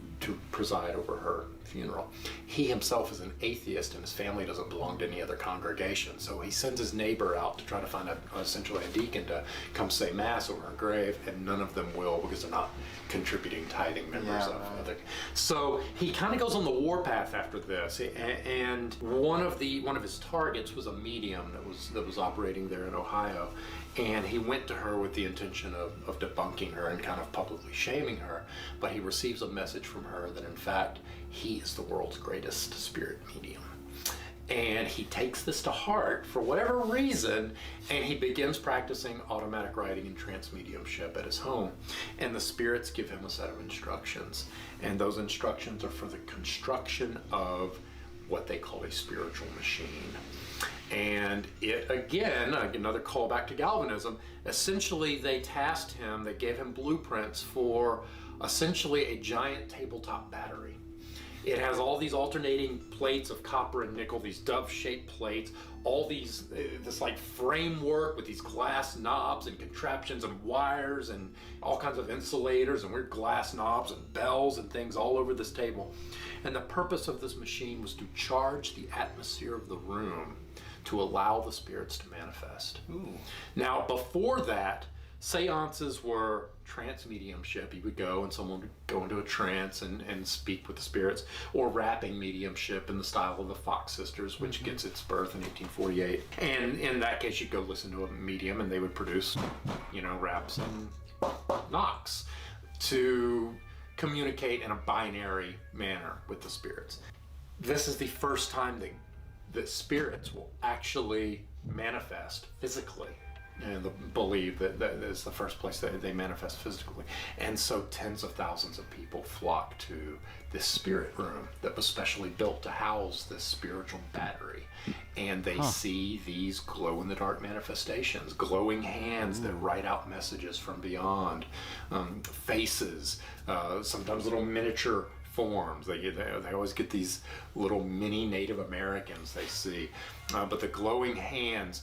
preside over her funeral. He himself is an atheist, and his family doesn't belong to any other congregation, so he sends his neighbor out to try to find essentially a deacon to come say mass over her grave, and none of them will because they're not contributing tithing members of it. So he kind of goes on the warpath after this, and one of his targets was a medium that was operating there in Ohio, and he went to her with the intention of debunking her and kind of publicly shaming her, but he receives a message from her that in fact he is the world's greatest spirit medium. And he takes this to heart for whatever reason, and he begins practicing automatic writing and trance mediumship at his home. And the spirits give him a set of instructions, and those instructions are for the construction of what they call a spiritual machine. And it, again, another callback to galvanism, essentially they tasked him, they gave him blueprints for essentially a giant tabletop battery. It has all these alternating plates of copper and nickel, these dove-shaped plates, all these, this like framework with these glass knobs and contraptions and wires and all kinds of insulators and weird glass knobs and bells and things all over this table. And the purpose of this machine was to charge the atmosphere of the room to allow the spirits to manifest. Ooh. Now, before that, seances were trance mediumship. You would go and someone would go into a trance and speak with the spirits, or rapping mediumship in the style of the Fox Sisters, which gets its birth in 1848. And in that case, you'd go listen to a medium and they would produce, raps and knocks to communicate in a binary manner with the spirits. This is the first time that spirits will actually manifest physically believe that is the first place that they manifest physically. And so tens of thousands of people flock to this spirit room that was specially built to house this spiritual battery. And they see these glow-in-the-dark manifestations, glowing hands that write out messages from beyond, faces, sometimes little miniature forms. They always get these little mini Native Americans they see. But the glowing hands,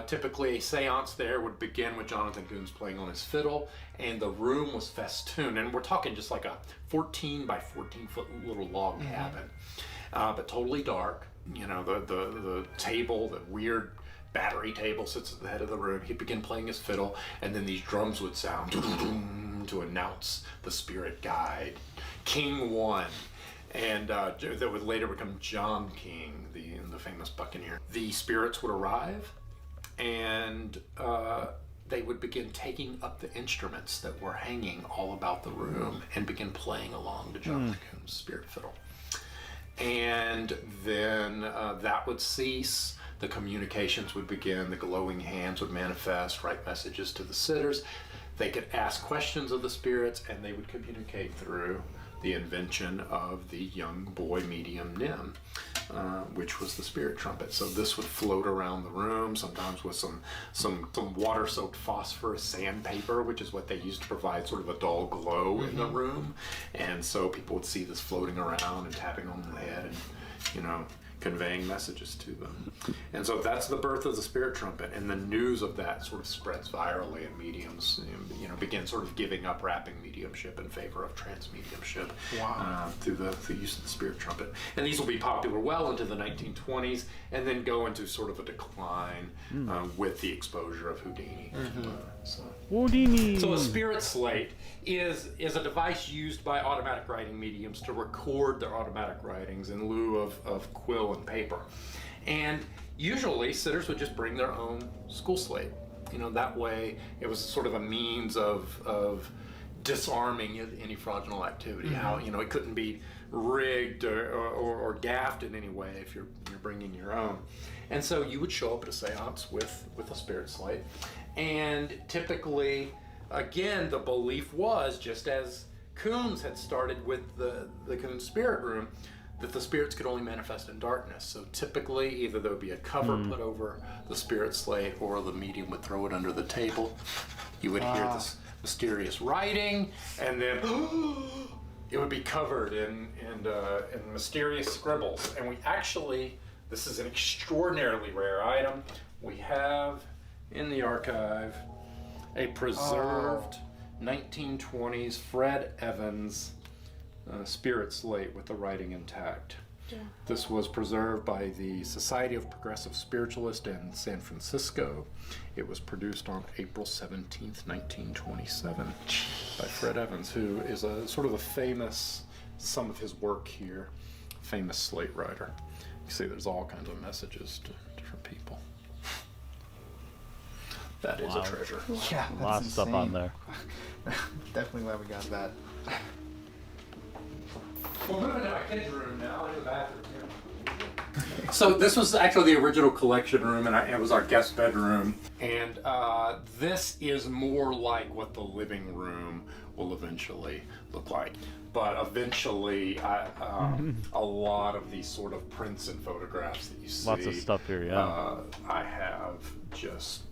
typically a seance there would begin with Jonathan Coons playing on his fiddle, and the room was festooned. And we're talking just like a 14 by 14 foot little log cabin, but totally dark. You know, the table, the weird battery table sits at the head of the room. He'd begin playing his fiddle, and then these drums would sound to announce the spirit guide, King One, and that would later become John King, the famous buccaneer. The spirits would arrive, and they would begin taking up the instruments that were hanging all about the room and begin playing along to Jonathan Coons' spirit fiddle. And then that would cease. The communications would begin. The glowing hands would manifest, write messages to the sitters. They could ask questions of the spirits, and they would communicate through the invention of the young boy medium Nim, which was the spirit trumpet. So this would float around the room, sometimes with some water-soaked phosphorus sandpaper, which is what they used to provide sort of a dull glow in the room. And so people would see this floating around and tapping on the head and, you know, conveying messages to them. And so that's the birth of the spirit trumpet, and the news of that sort of spreads virally, and mediums, you know, begin sort of giving up rapping mediumship in favor of trance mediumship through the use of the spirit trumpet. And these will be popular well into the 1920s, and then go into sort of a decline with the exposure of Houdini. Houdini. So a spirit slate is a device used by automatic writing mediums to record their automatic writings in lieu of quill and paper. And usually sitters would just bring their own school slate. You know, that way it was sort of a means of disarming any fraudulent activity. How, you know, it couldn't be rigged or gaffed in any way if you're bringing your own. And so you would show up at a seance with a spirit slate, and typically, again, the belief was, just as Coons had started with the Coons spirit room, that the spirits could only manifest in darkness. So typically, either there would be a cover put over the spirit slate, or the medium would throw it under the table. You would hear this mysterious writing, and then it would be covered in mysterious scribbles. And we actually, this is an extraordinarily rare item. We have in the archive a preserved 1920s Fred Evans spirit slate with the writing intact. Yeah. This was preserved by the Society of Progressive Spiritualists in San Francisco. It was produced on April 17th, 1927 by Fred Evans, who is a sort of a famous, some of his work here, famous slate writer. You see there's all kinds of messages to different people. That is a treasure. Yeah, that's Lots of stuff on there. Definitely glad we got that. We're moving to my kids' room now, into the bathroom here. So this was actually the original collection room, and it was our guest bedroom. And this is more like what the living room will eventually look like. But eventually, a lot of these sort of prints and photographs that you see. Lots of stuff here, yeah. I have just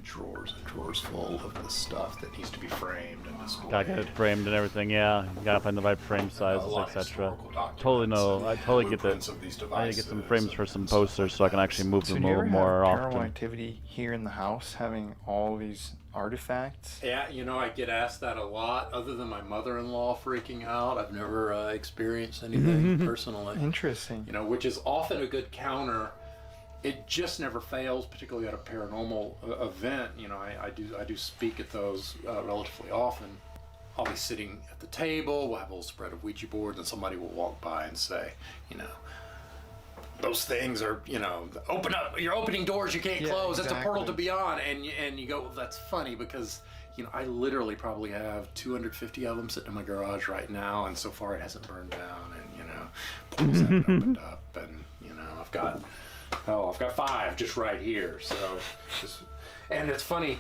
drawers and drawers full of this stuff that needs to be framed and displayed. Gotta get it framed and everything, yeah. You gotta find the right frame sizes, etc. Totally know. I totally get that. I need to get some frames for some posters so I can actually move them a little more often. Paranormal activity here in the house, having all these artifacts? Yeah, you know, I get asked that a lot. Other than my mother-in-law freaking out, I've never experienced anything personally. Interesting. You know, which is often a good counter. It just never fails, particularly at a paranormal event. You know, I do speak at those relatively often. I'll be sitting at the table, we'll have a little spread of Ouija boards, and somebody will walk by and say, you know, those things are, you know, open up, you're opening doors you can't close, it's a portal to beyond. And you go, well, that's funny because, you know, I literally probably have 250 of them sitting in my garage right now, and so far it hasn't burned down, and, you know, portals haven't opened up, and, you know, I've got 5 just right here. So And it's funny,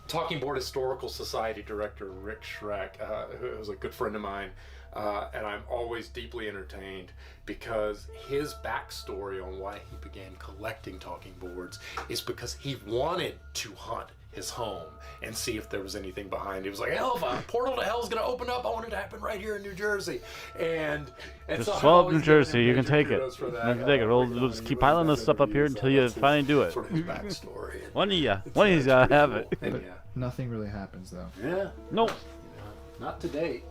Talking Board Historical Society director Rick Schreck, who is a good friend of mine, and I'm always deeply entertained because his backstory on why he began collecting talking boards is because he wanted to hunt his home and see if there was anything behind it. He was like, hell, if a portal to hell is going to open up, I want it to happen right here in New Jersey. And Just so I've swell up always New given Jersey. him You can major take it. kudos for You that. can take it. We'll just keep piling this stuff up here until you finally do it. Sort of his backstory. One of you gotta have it. And But nothing really happens though. yeah. Nope. Not to date.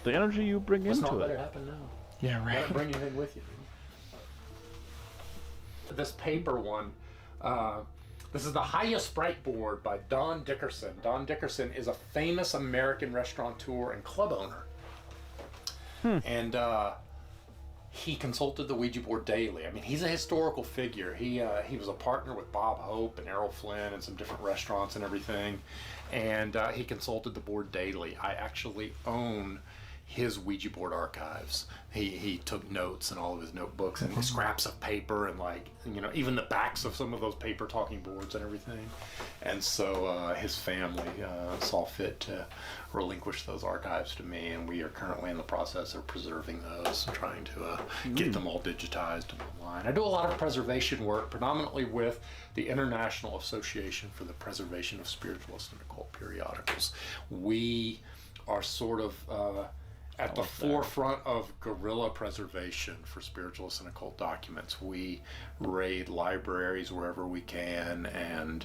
The energy you bring Let's into not let it. it happen now. Yeah, You gotta bring anything with you. This paper one, this is the highest Sprite board by Don Dickerson. Don Dickerson is a famous American restaurateur and club owner. And he consulted the Ouija board daily. I mean, he's a historical figure. He was a partner with Bob Hope and Errol Flynn and some different restaurants and everything. And he consulted the board daily. I actually own his Ouija board archives. He took notes in all of his notebooks and scraps of paper and, like, you know, even the backs of some of those paper talking boards and everything. And so his family saw fit to relinquish those archives to me, and we are currently in the process of preserving those and trying to get them all digitized and online. I do a lot of preservation work, predominantly with the International Association for the Preservation of Spiritualist and Occult Periodicals. We are sort of at the forefront of guerrilla preservation for spiritualist and occult documents. We raid libraries wherever we can and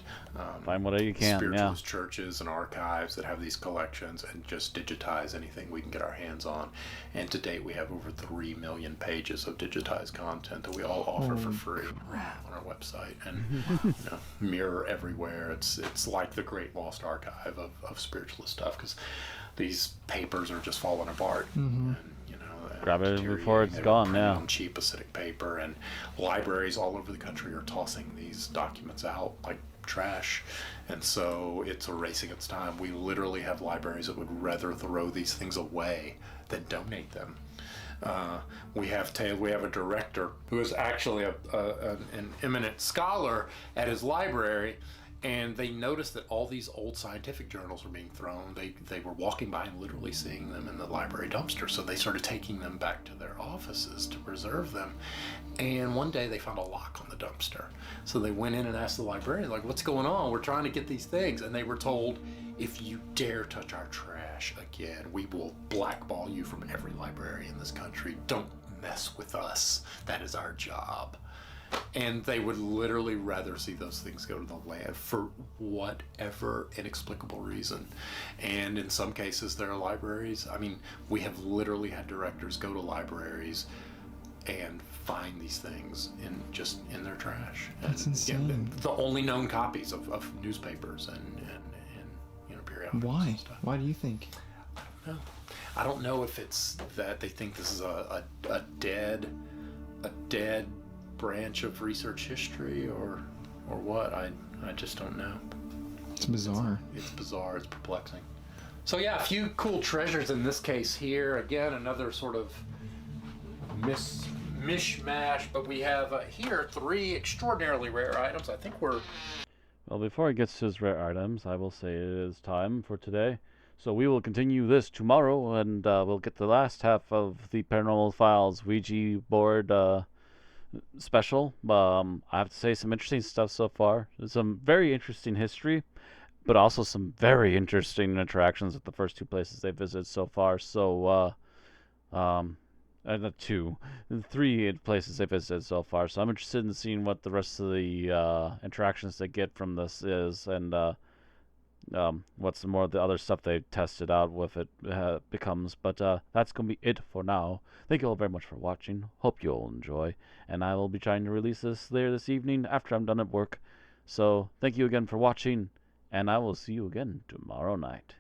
Find whatever you can, spiritualist churches and archives that have these collections and just digitize anything we can get our hands on. And to date, we have over 3 million pages of digitized content that we all offer for free on our website and mirror everywhere. It's like the Great Lost Archive of spiritualist stuff, because these papers are just falling apart. And, you know, Grab it before it's gone, yeah. on cheap acidic paper, and libraries all over the country are tossing these documents out like trash, and so it's a race against time. We literally have libraries that would rather throw these things away than donate them. We have a director who is actually an eminent scholar at his library, and they noticed that all these old scientific journals were being thrown. They were walking by and literally seeing them in the library dumpster, so they started taking them back to their offices to preserve them. And one day they found a lock on the dumpster. So they went in and asked the librarian, like, what's going on? We're trying to get these things. And they were told, if you dare touch our trash again, we will blackball you from every library in this country. Don't mess with us. That is our job. And they would literally rather see those things go to the land for whatever inexplicable reason. And in some cases, there are libraries. I mean, we have literally had directors go to libraries and find these things in their trash. That's and, insane. You know, the only known copies of newspapers and periodicals. Why? And stuff. Why do you think? No, I don't know if it's that they think this is a dead branch of research history or what. I just don't know. It's bizarre. It's bizarre. It's perplexing. So yeah, a few cool treasures in this case here. Again, another sort of mishmash, but we have here 3 extraordinarily rare items. I think we're... Well, before he gets to his rare items, I will say it is time for today. So we will continue this tomorrow, and we'll get the last half of the Paranormal Files Ouija board special. I have to say, some interesting stuff so far. There's some very interesting history, but also some very interesting interactions at the first 2 places they visited so far. So, three places they visited so far. So I'm interested in seeing what the rest of the interactions they get from this is, and what's more of the other stuff they tested out with it becomes. But that's going to be it for now. Thank you all very much for watching. Hope you all enjoy. And I will be trying to release this later this evening after I'm done at work. So thank you again for watching, and I will see you again tomorrow night.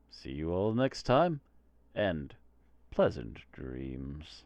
See you all next time, and pleasant dreams.